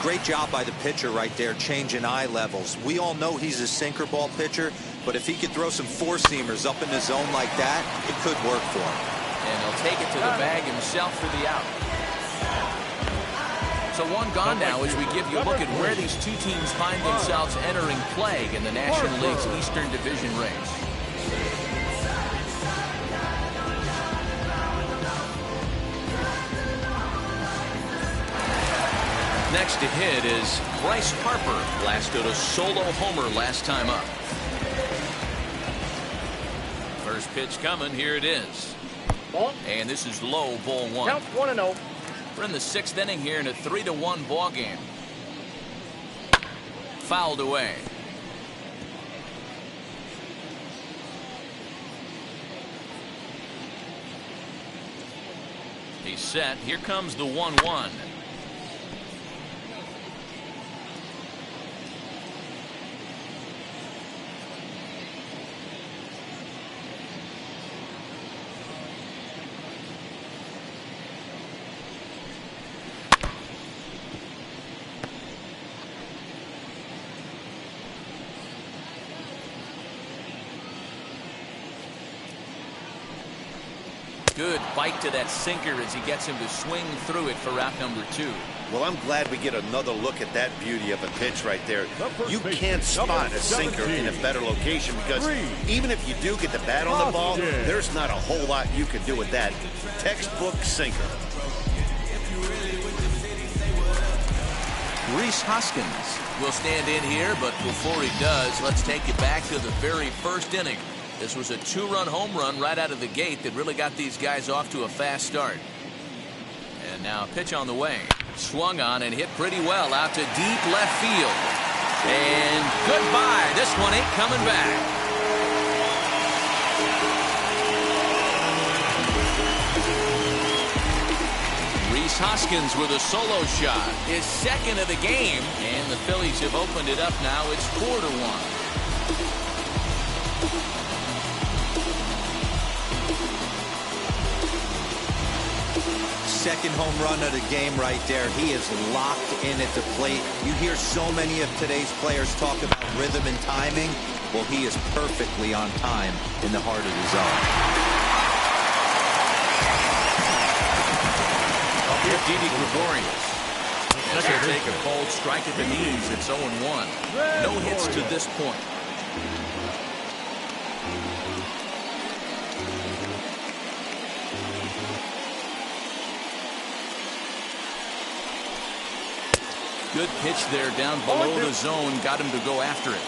Great job by the pitcher right there, changing eye levels. We all know he's a sinker ball pitcher, but if he could throw some four-seamers up in the zone like that, it could work for him. And he'll take it to the bag himself for the out. So one gone now as we give you a look at where these two teams find themselves entering play in the National League's Eastern Division race. Next to hit is Bryce Harper. Blasted a solo homer last time up. First pitch coming. Here it is. And this is low, ball one. Count 1-0. We're in the sixth inning here in a 3-1 ball game. Fouled away. He's set. Here comes the 1-1. Good bite to that sinker as he gets him to swing through it for route number 2. Well, I'm glad we get another look at that beauty of a pitch right there. You can't spot a sinker in a better location because even if you do get the bat on the ball, there's not a whole lot you can do with that. Textbook sinker. Rhys Hoskins will stand in here, but before he does, let's take you back to the very first inning. This was a 2-run home run right out of the gate that really got these guys off to a fast start. And now pitch on the way. Swung on and hit pretty well out to deep left field. And goodbye. This one ain't coming back. Rhys Hoskins with a solo shot. His second of the game. And the Phillies have opened it up now. It's 4-1. Second home run of the game right there. He is locked in at the plate. You hear so many of today's players talk about rhythm and timing. Well, he is perfectly on time in the heart of the zone. Up here, Didi Gregorius. As he'll take a cold strike at the knees. It's 0-1. No hits to this point. Good pitch there down below the zone. Got him to go after it.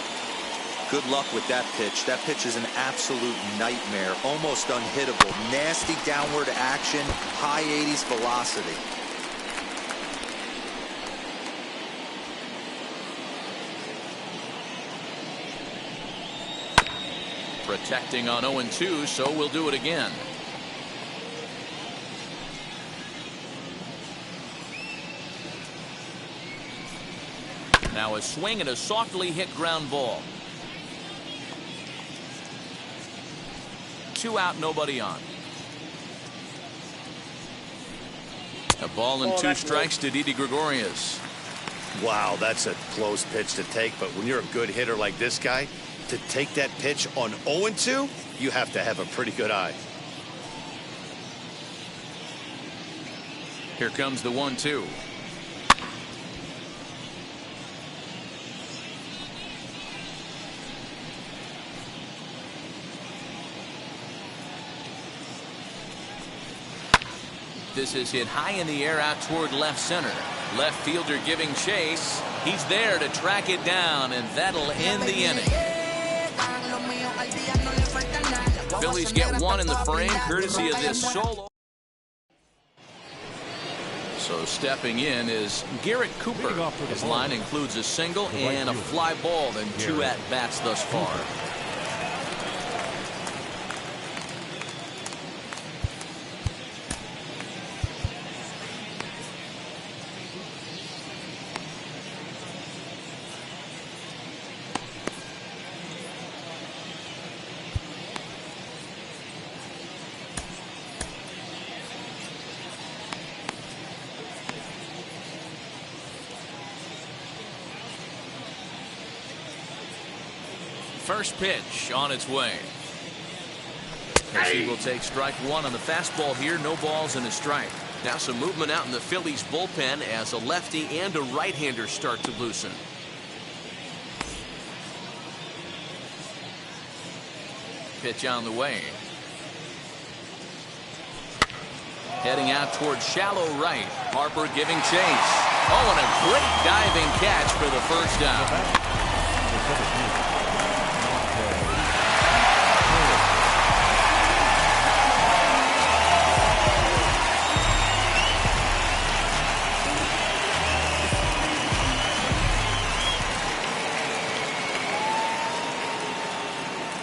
Good luck with that pitch. That pitch is an absolute nightmare. Almost unhittable. Nasty downward action. High 80s velocity. Protecting on 0-2, so we'll do it again. Now a swing and a softly hit ground ball. 2 out, nobody on. A ball and 2 strikes to Didi Gregorius. Wow, that's a close pitch to take, but when you're a good hitter like this guy, to take that pitch on 0-2, you have to have a pretty good eye. Here comes the 1-2. This is hit high in the air out toward left center. Left fielder giving chase. He's there to track it down, and that'll end the inning. Phillies get one in the frame, courtesy of this solo. So stepping in is Garrett Cooper. His line includes a single and a fly ball and 2 at-bats thus far. First pitch on its way. He will take strike 1 on the fastball here. No balls and a strike. Now some movement out in the Phillies bullpen as a lefty and a right-hander start to loosen. Pitch on the way. Heading out towards shallow right. Harper giving chase. Oh, and a great diving catch for the first out.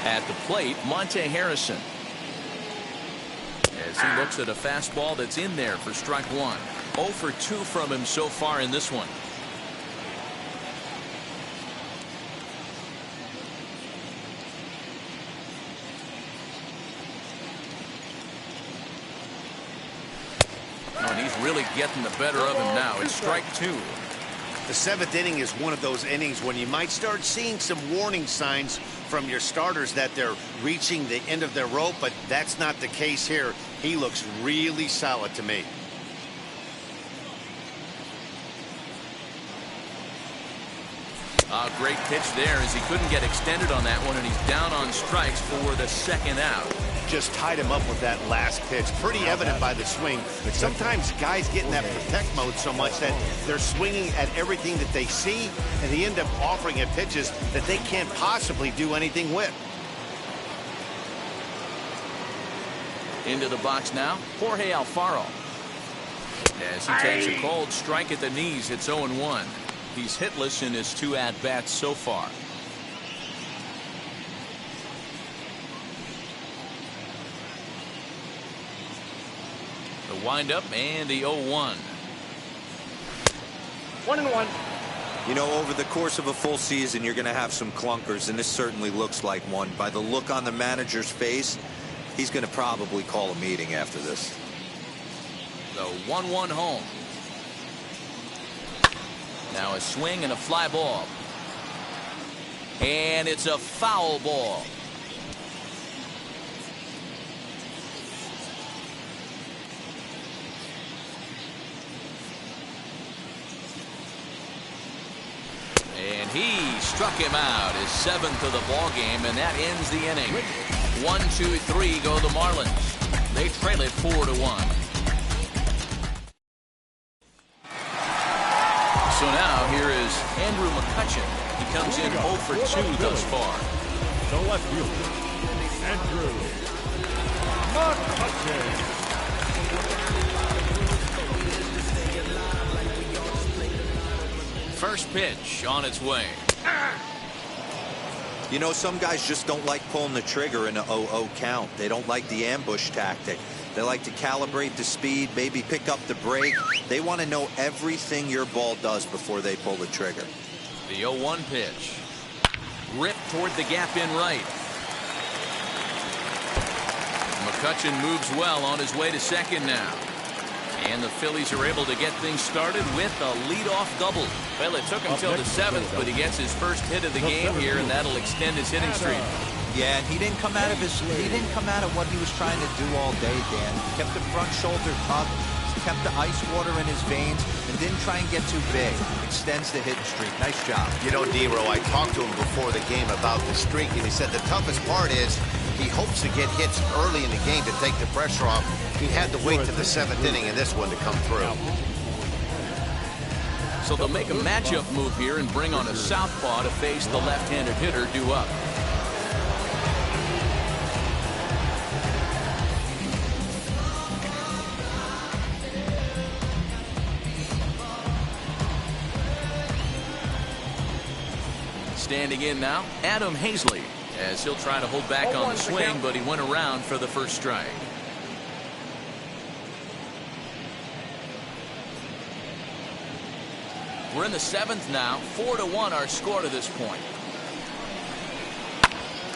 At the plate, Monte Harrison. As he looks at a fastball that's in there for strike 1. 0 for 2 from him so far in this one. Oh, and he's really getting the better of him now. It's strike 2. The 7th inning is one of those innings when you might start seeing some warning signs from your starters that they're reaching the end of their rope, but that's not the case here. He looks really solid to me. Great pitch there as he couldn't get extended on that one, and he's down on strikes for the second out. Just tied him up with that last pitch. Pretty evident by the swing. But sometimes guys get in that protect mode so much that they're swinging at everything that they see, and they end up offering at pitches that they can't possibly do anything with. Into the box now, Jorge Alfaro. As he takes a cold strike at the knees, it's 0-1. He's hitless in his 2 at-bats so far. The windup and the 0-1. 1-1. You know, over the course of a full season, you're going to have some clunkers, and this certainly looks like one. By the look on the manager's face, he's going to probably call a meeting after this. The 1-1 home. Now a swing and a fly ball. And it's a foul ball. And he struck him out, his 7th of the ball game, and that ends the inning. 1, 2, 3 go the Marlins. They trail it 4-1. So now here is Andrew McCutchen. He comes in 0 for 2 thus far. The left fielder, Andrew McCutchen. First pitch on its way. You know, some guys just don't like pulling the trigger in a 0-0 count. They don't like the ambush tactic. They like to calibrate the speed, maybe pick up the brake. They want to know everything your ball does before they pull the trigger. The 0-1 pitch. Ripped toward the gap in right. McCutchen moves well on his way to second now. And the Phillies are able to get things started with a leadoff double. Well, it took him till the 7th, but he gets his first hit of the game here, and that'll extend his hitting streak. Yeah, and he didn't come out of what he was trying to do all day, Dan. He kept the front shoulder tucked, kept the ice water in his veins, and didn't try and get too big. Extends the hitting streak. Nice job. You know, D-Row, I talked to him before the game about the streak, and he said the toughest part is he hopes to get hits early in the game to take the pressure off. He had to wait to the 7th inning in this one to come through. So they'll make a matchup move here and bring on a southpaw to face the left-handed hitter due up. Standing in now, Adam Hazley, as he'll try to hold back on the swing, but he went around for the first strike. We're in the 7th now. 4-1 our score to this point.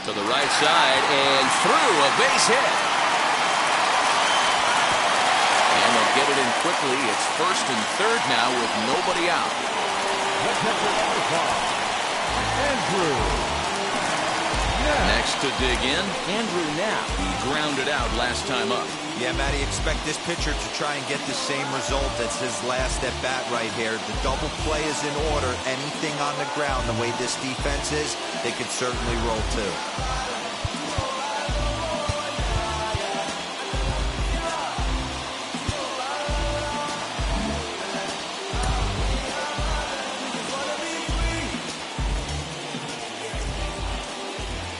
To the right side and through, a base hit. And they'll get it in quickly. It's 1st and 3rd now with nobody out. Next to dig in, Andrew Knapp. He grounded out last time up. Yeah, Matty, expect this pitcher to try and get the same result as his last at bat right here. The double play is in order. Anything on the ground, the way this defense is, they could certainly roll too.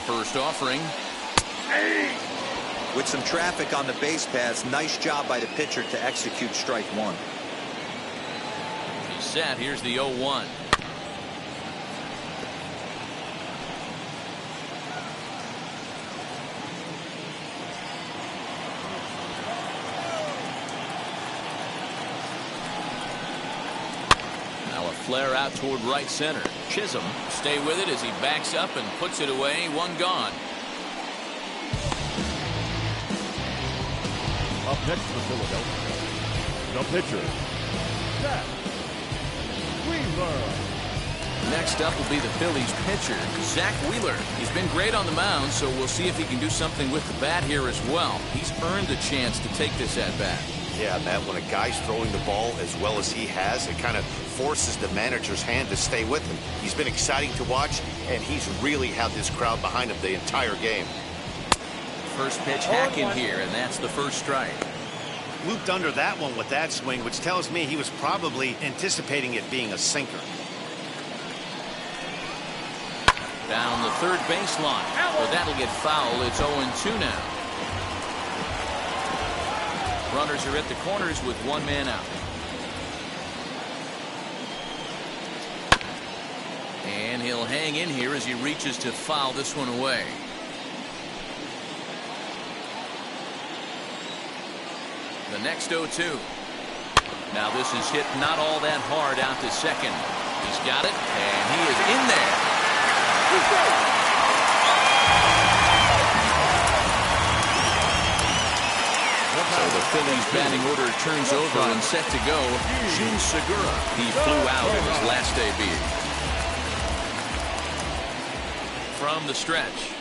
First offering. With some traffic on the base paths, nice job by the pitcher to execute strike one. He's set. Here's the 0-1. Now a flare out toward right center. Chisholm stay with it as he backs up and puts it away. One gone. Up next for Philadelphia, the pitcher, Zach Wheeler. Next up will be the Phillies pitcher, Zach Wheeler. He's been great on the mound, so we'll see if he can do something with the bat here as well. He's earned a chance to take this at bat. Yeah, Matt, when a guy's throwing the ball as well as he has, it kind of forces the manager's hand to stay with him. He's been exciting to watch, and he's really had this crowd behind him the entire game. First pitch hack in here, and that's the first strike. Looped under that one with that swing, which tells me he was probably anticipating it being a sinker. Down the third baseline, but that'll get foul. It's 0-2 now. Runners are at the corners with one man out. And he'll hang in here as he reaches to foul this one away. The next 0-2. Now this is hit not all that hard out to second. He's got it, and he is in there. So the Phillies batting order turns over and set to go. Jun Segura. He flew out in his last debut. From the stretch.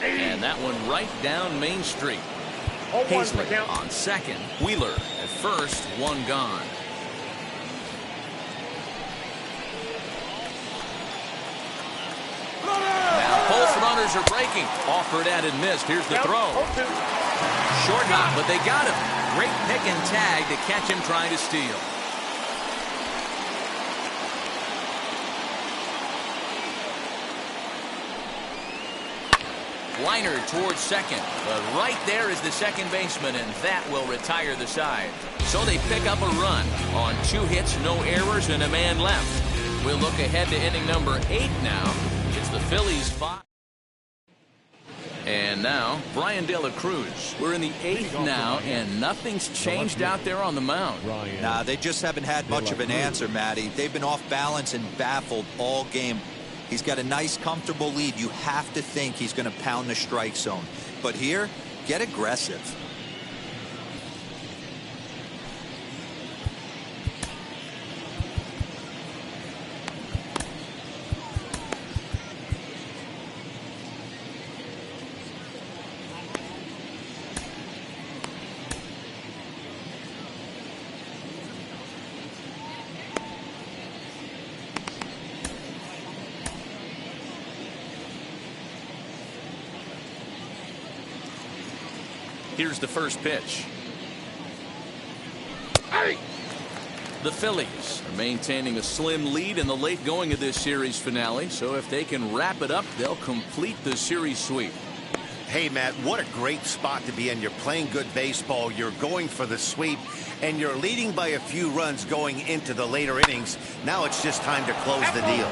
And that one right down Main Street. Hazley on second. Wheeler at first. One gone. Now both runners are breaking. Offered at and missed. Here's the throw. Short hop, but they got him. Great pick and tag to catch him trying to steal. Liner towards second, but right there is the second baseman, and that will retire the side. So they pick up a run on 2 hits, no errors, and a man left. We'll look ahead to inning number 8 now. It's the Phillies 5. And now, Brian De La Cruz. We're in the 8th now, and nothing's changed out there on the mound. Nah, they just haven't had much of an answer, Matty. They've been off balance and baffled all game. He's got a nice, comfortable lead. You have to think he's going to pound the strike zone. But here, get aggressive. Here's the first pitch. Hey! The Phillies are maintaining a slim lead in the late going of this series finale, so if they can wrap it up, they'll complete the series sweep. Hey, Matt, what a great spot to be in. You're playing good baseball, you're going for the sweep, and you're leading by a few runs going into the later innings. Now it's just time to close the deal.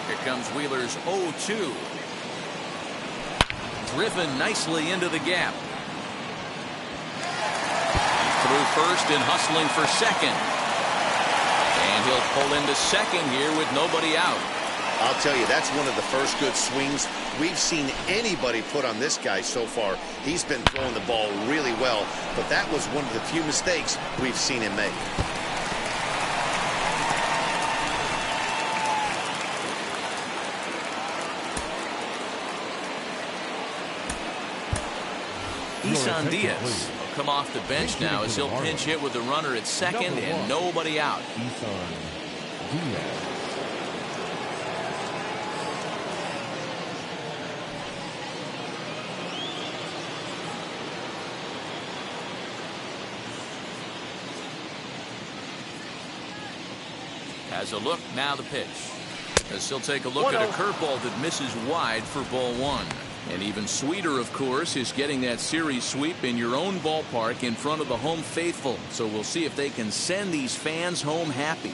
Here comes Wheeler's 0-2. Driven nicely into the gap. Through first and hustling for second. And he'll pull into second here with nobody out. I'll tell you, that's one of the first good swings we've seen anybody put on this guy so far. He's been throwing the ball really well, but that was one of the few mistakes we've seen him make. Isan Diaz will come off the bench now as he'll pinch hit with the runner at second and nobody out. Isan Diaz. Has a look, now the pitch. As he'll take a look at a curveball that misses wide for ball one. And even sweeter, of course, is getting that series sweep in your own ballpark in front of the home faithful. So we'll see if they can send these fans home happy.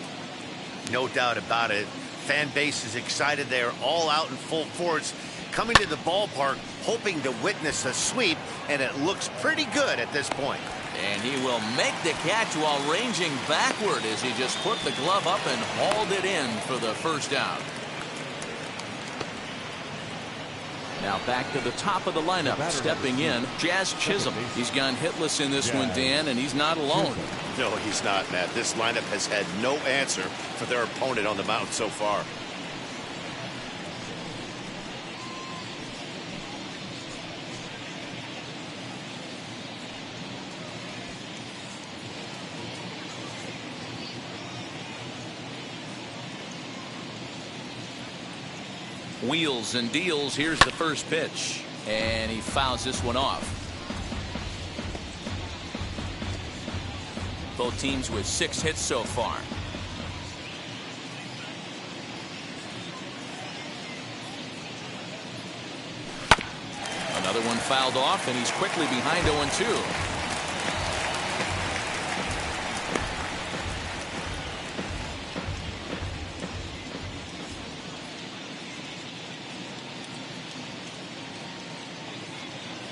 No doubt about it. Fan base is excited. They're all out in full force, coming to the ballpark, hoping to witness a sweep, and it looks pretty good at this point. And he will make the catch while ranging backward as he just put the glove up and hauled it in for the first out. Now back to the top of the lineup, stepping in, Jazz Chisholm. He's gone hitless in this one, Dan, and he's not alone. No, he's not, Matt. This lineup has had no answer for their opponent on the mound so far. Wheels and deals. Here's the first pitch, and he fouls this one off. Both teams with 6 hits so far. Another one fouled off, and he's quickly behind 0-2.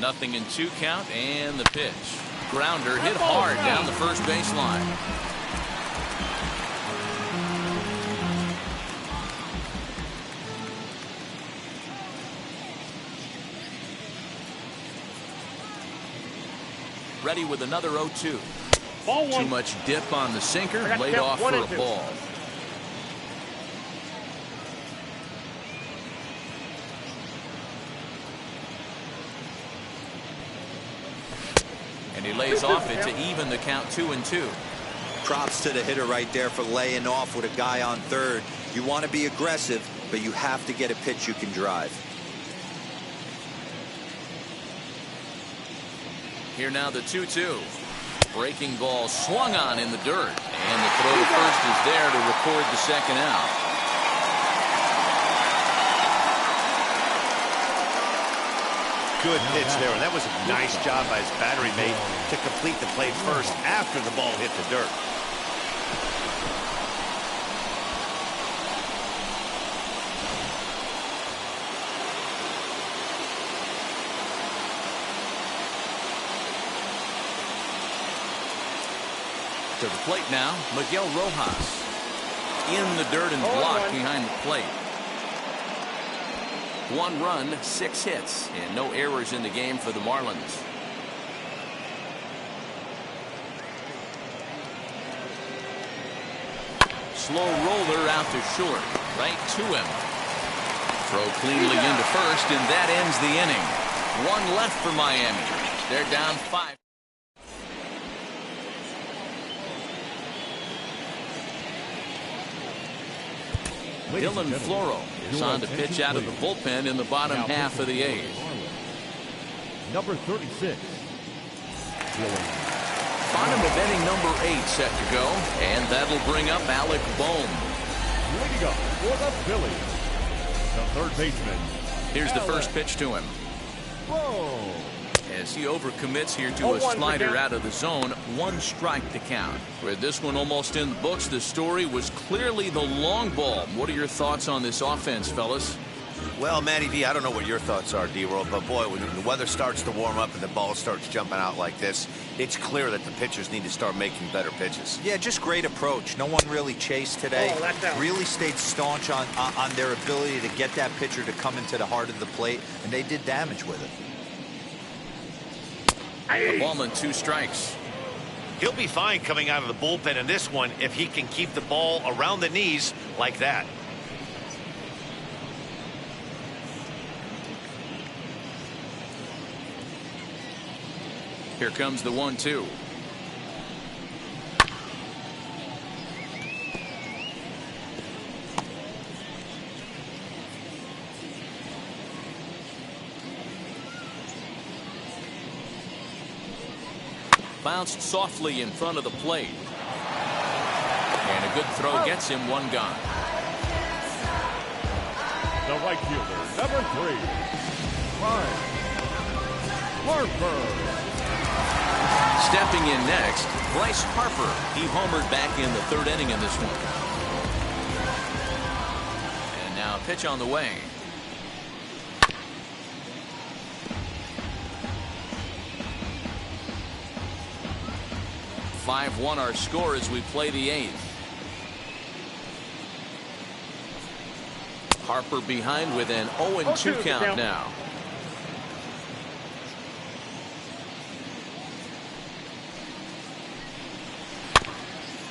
Nothing in 2 count, and the pitch. Grounder hit hard down the first baseline. Ready with another 0-2. Too much dip on the sinker, laid off for a ball. And he lays off it to even the count 2-2. Props to the hitter right there for laying off with a guy on third. You want to be aggressive, but you have to get a pitch you can drive. Here now the 2-2. Breaking ball swung on in the dirt. And the throw to first is there to record the second out. Good pitch there, and that was a nice job by his battery mate to complete the play first after the ball hit the dirt. To the plate now, Miguel Rojas. In the dirt and blocked behind the plate. 1 run, 6 hits, and no errors in the game for the Marlins. Slow roller out to short, right to him. Throw cleanly into first, and that ends the inning. 1 left for Miami. They're down 5. Ladies and Dylan gentlemen, Floro is your on to pitch attention, out of the please. bullpen in the bottom Now half of the pitching eighth. for the Marlins, number 36. Dylan. Bottom of inning number 8 set to go, and that'll bring up Alec Bohm. Leading up for the Phillies, the third baseman. Here's the Alec first pitch to him. Bohm. As he overcommits here to a 0-1 slider count. out of the zone, 1 strike to count. With this one almost in the books, the story was clearly the long ball. What are your thoughts on this offense, fellas? Well, Matty V, I don't know what your thoughts are, D-Roll, but boy, when the weather starts to warm up and the ball starts jumping out like this, it's clear that the pitchers need to start making better pitches. Yeah, just great approach. No one really chased today. Oh, that's out. Really stayed staunch on their ability to get that pitcher to come into the heart of the plate, and they did damage with it. A ball and 2 strikes. He'll be fine coming out of the bullpen in this one if he can keep the ball around the knees like that. Here comes the 1-2. Bounced softly in front of the plate. And a good throw gets him 1 gone. The right fielder, number 3. Ryan Harper. Stepping in next, Bryce Harper. He homered back in the 3rd inning in this one. And now a pitch on the way. (5-1) our score as we play the 8th. Harper behind with an 0-2 count now.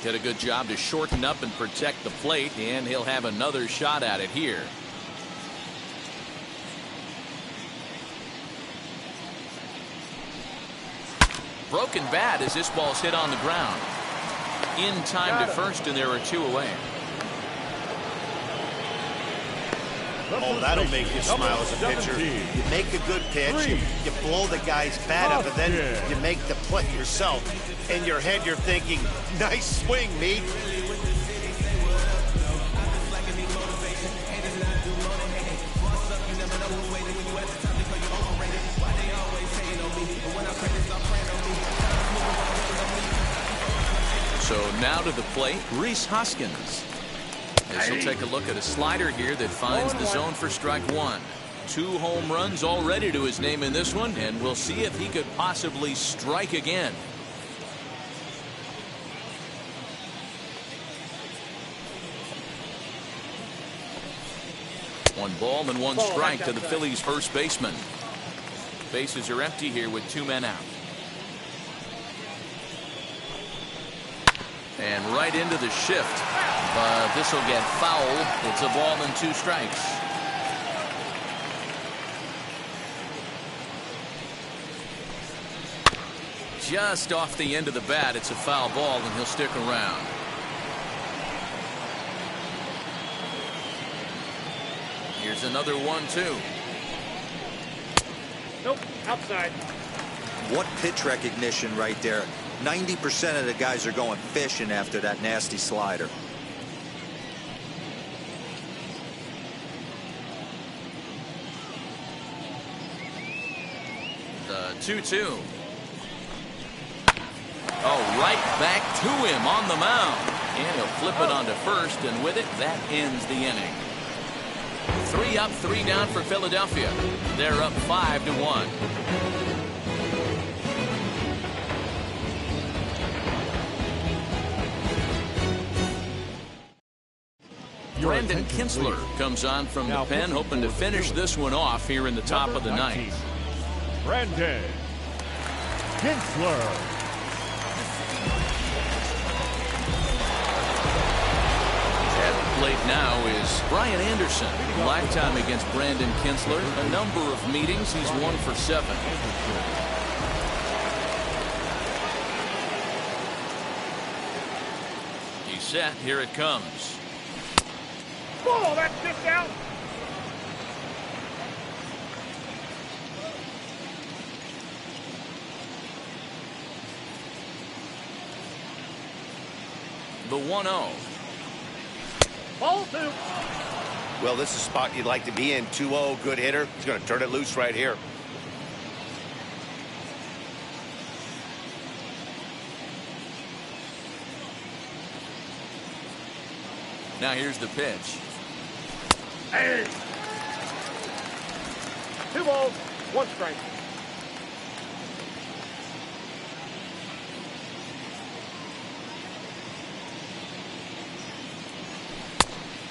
Did a good job to shorten up and protect the plate, and he'll have another shot at it here. Broken bat as this ball's hit on the ground. In time to first, and there are 2 away. Oh, that'll make you smile as a pitcher. You make a good pitch, you blow the guy's bat up, and then you make the play yourself. In your head, you're thinking, nice swing, meat. So now to the plate, Rhys Hoskins. As he'll take a look at a slider here that finds the zone for strike 1. 2 home runs already to his name in this one, and we'll see if he could possibly strike again. One ball and 1 strike to the Phillies' first baseman. Bases are empty here with 2 men out. And right into the shift. But this will get foul. It's a ball and 2 strikes. Just off the end of the bat, it's a foul ball, and he'll stick around. Here's another 1-2. Nope, outside. What pitch recognition right there. 90% of the guys are going fishing after that nasty slider. The 2-2. Oh, right back to him on the mound. And he'll flip it onto first, and with it, that ends the inning. 3 up, 3 down for Philadelphia. They're up 5-1. Brandon Kinsler comes on from the pen, hoping to finish this one off here in the top of the 9th. Brandon Kinsler. At the plate now is Brian Anderson. Lifetime against Brandon Kinsler. A number of meetings. He's 1 for 7. He's set. Here it comes. Ball, that's just out. The 1-0. Ball 2. Well, this is a spot you'd like to be in. 2-0, good hitter. He's going to turn it loose right here. Now here's the pitch. Hey. 2 balls, 1 strike.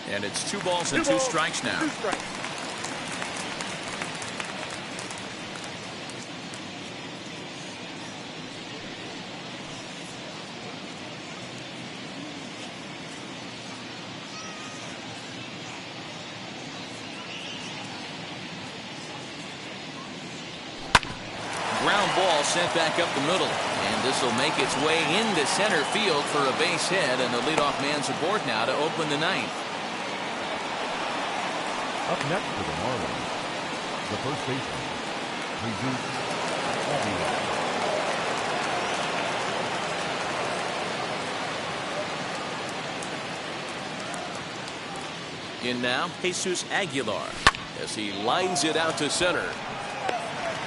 And it's 2 balls and 2 strikes now. 2 strikes. Ground ball sent back up the middle. And this will make its way into center field for a base hit. And the leadoff man's aboard now to open the ninth. Up next for the Marlins, the first baseman, Jesus Aguilar. In now, Jesus Aguilar as he lines it out to center.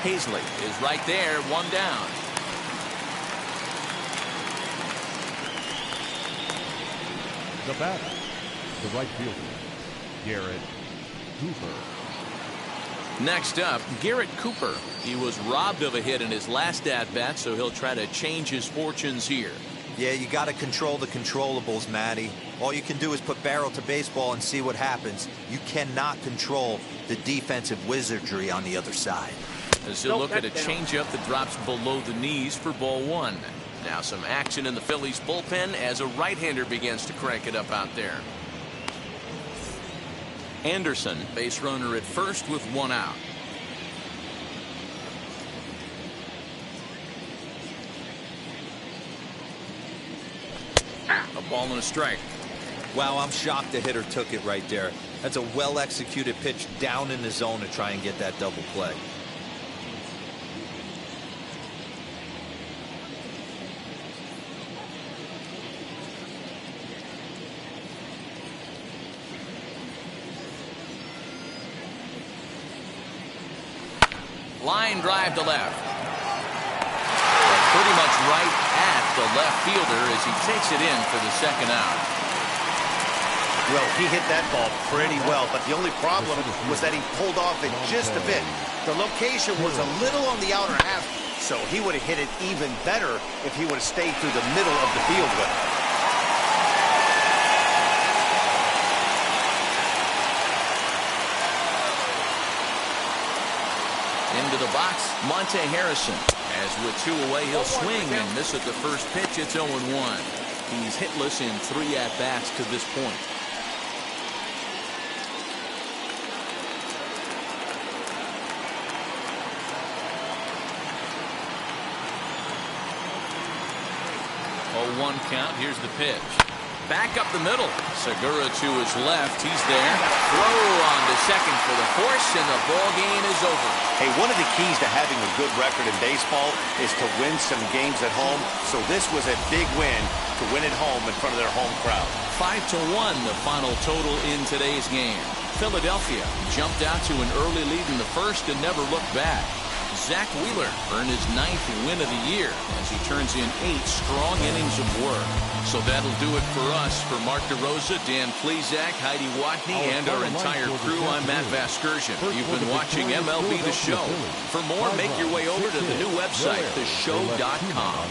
Hazley is right there, 1 down. The batter, the right fielder, Garrett Cooper. Next up, Garrett Cooper. He was robbed of a hit in his last at-bat, so he'll try to change his fortunes here. Yeah, you got to control the controllables, Matty. All you can do is put barrel to baseball and see what happens. You cannot control the defensive wizardry on the other side. As he'll look at a changeup that drops below the knees for ball 1. Now some action in the Phillies bullpen as a right-hander begins to crank it up out there. Anderson, base runner at first with 1 out. A ball and a strike. Wow, I'm shocked the hitter took it right there. That's a well-executed pitch down in the zone to try and get that double play. Line drive to left. Pretty much right at the left fielder as he takes it in for the 2nd out. Well, he hit that ball pretty well, but the only problem was that he pulled off it just a bit. The location was a little on the outer half, so he would have hit it even better if he would have stayed through the middle of the field with it. Into the box, Monte Harrison. As with 2 away, he'll swing and miss at the first pitch. It's 0-1. He's hitless in 3 at-bats to this point. Oh, 1 count. Here's the pitch. Back up the middle. Segura to his left. He's there. Throw on to second for the force, and the ball game is over. Hey, one of the keys to having a good record in baseball is to win some games at home. So this was a big win to win at home in front of their home crowd. 5-1, the final total in today's game. Philadelphia jumped out to an early lead in the first and never looked back. Zach Wheeler earned his 9th win of the year as he turns in 8 strong innings of work. So that'll do it for us. For Mark DeRosa, Dan Plezak, Heidi Watney, and our entire crew, I'm Matt Vasgersian. You've been watching MLB The Show. For more, make your way over to the new website, theshow.com.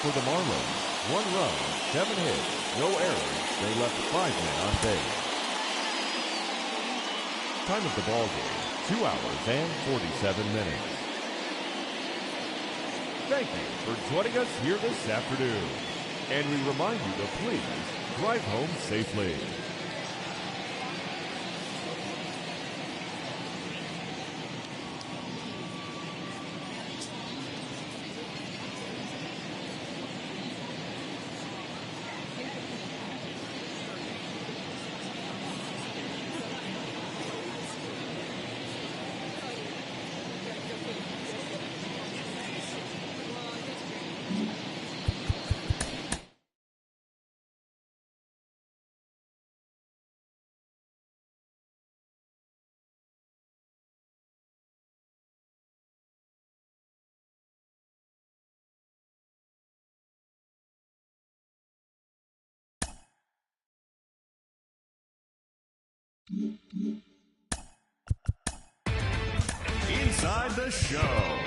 For the Marlins, 1 run, 7 hits, no errors. They left 5 men on base. Time of the ball game, 2 hours and 47 minutes. Thank you for joining us here this afternoon. And we remind you to please drive home safely. Inside the Show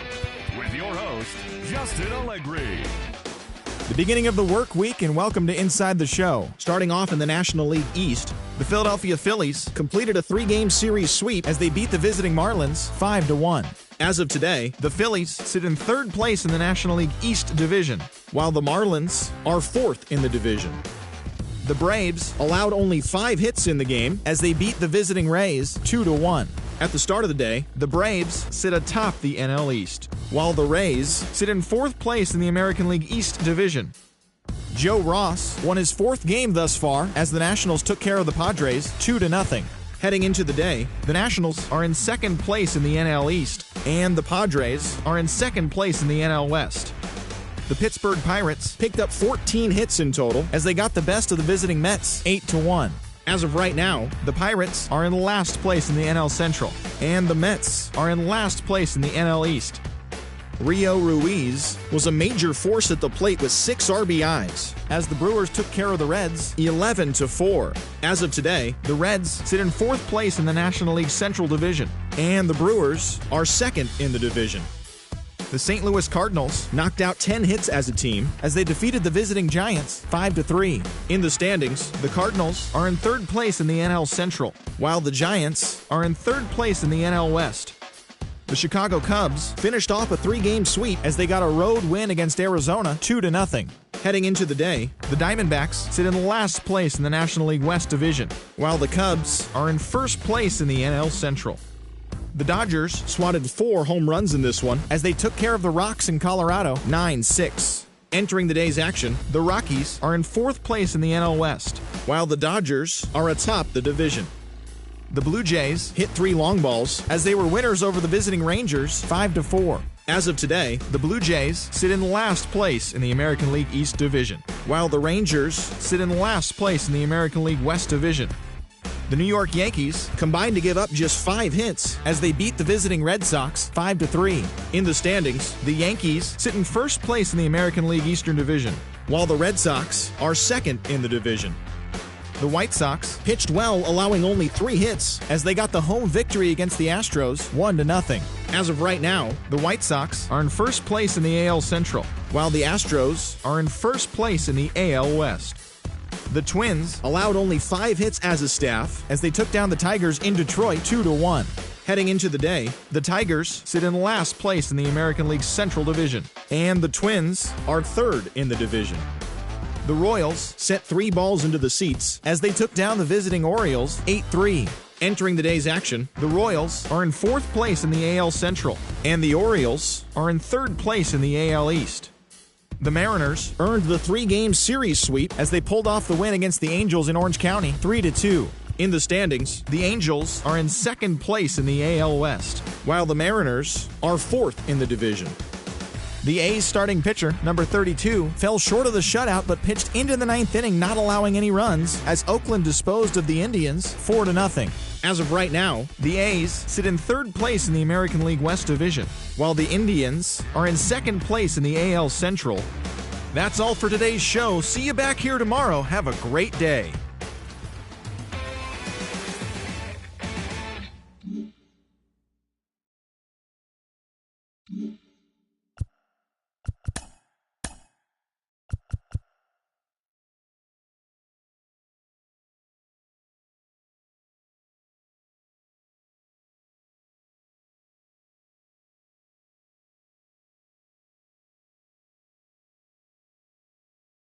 with your host, Justin Allegri. The beginning of the work week, and welcome to Inside the Show. Starting off in the National League East, the Philadelphia Phillies completed a 3-game series sweep as they beat the visiting Marlins 5-1. As of today, the Phillies sit in third place in the National League East division, while the Marlins are fourth in the division. The Braves allowed only 5 hits in the game as they beat the visiting Rays 2-1. At the start of the day, the Braves sit atop the NL East, while the Rays sit in fourth place in the American League East division. Joe Ross won his 4th game thus far as the Nationals took care of the Padres 2-0. Heading into the day, the Nationals are in second place in the NL East, and the Padres are in second place in the NL West. The Pittsburgh Pirates picked up 14 hits in total as they got the best of the visiting Mets 8-1. As of right now, the Pirates are in last place in the NL Central, and the Mets are in last place in the NL East. Rio Ruiz was a major force at the plate with 6 RBIs, as the Brewers took care of the Reds 11-4. As of today, the Reds sit in 4th place in the National League Central Division, and the Brewers are 2nd in the division. The St. Louis Cardinals knocked out 10 hits as a team as they defeated the visiting Giants 5-3. In the standings, the Cardinals are in 3rd place in the NL Central, while the Giants are in 3rd place in the NL West. The Chicago Cubs finished off a 3-game sweep as they got a road win against Arizona 2-0. Heading into the day, the Diamondbacks sit in last place in the National League West division, while the Cubs are in 1st place in the NL Central. The Dodgers swatted 4 home runs in this one as they took care of the Rocks in Colorado 9-6. Entering the day's action, the Rockies are in 4th place in the NL West, while the Dodgers are atop the division. The Blue Jays hit 3 long balls as they were winners over the visiting Rangers 5-4. As of today, the Blue Jays sit in last place in the American League East division, while the Rangers sit in last place in the American League West division. The New York Yankees combined to give up just 5 hits as they beat the visiting Red Sox 5-3. In the standings, the Yankees sit in 1st place in the American League Eastern Division, while the Red Sox are 2nd in the division. The White Sox pitched well, allowing only 3 hits as they got the home victory against the Astros 1-0. As of right now, the White Sox are in 1st place in the AL Central, while the Astros are in 1st place in the AL West. The Twins allowed only 5 hits as a staff as they took down the Tigers in Detroit 2-1. Heading into the day, the Tigers sit in last place in the American League Central Division, and the Twins are 3rd in the division. The Royals sent 3 balls into the seats as they took down the visiting Orioles 8-3. Entering the day's action, the Royals are in 4th place in the AL Central, and the Orioles are in 3rd place in the AL East. The Mariners earned the 3-game series sweep as they pulled off the win against the Angels in Orange County 3-2. In the standings, the Angels are in 2nd place in the AL West, while the Mariners are 4th in the division. The A's starting pitcher, number 32, fell short of the shutout but pitched into the 9th inning, not allowing any runs, as Oakland disposed of the Indians 4-0. As of right now, the A's sit in 3rd place in the American League West division, while the Indians are in 2nd place in the AL Central. That's all for today's show. See you back here tomorrow. Have a great day.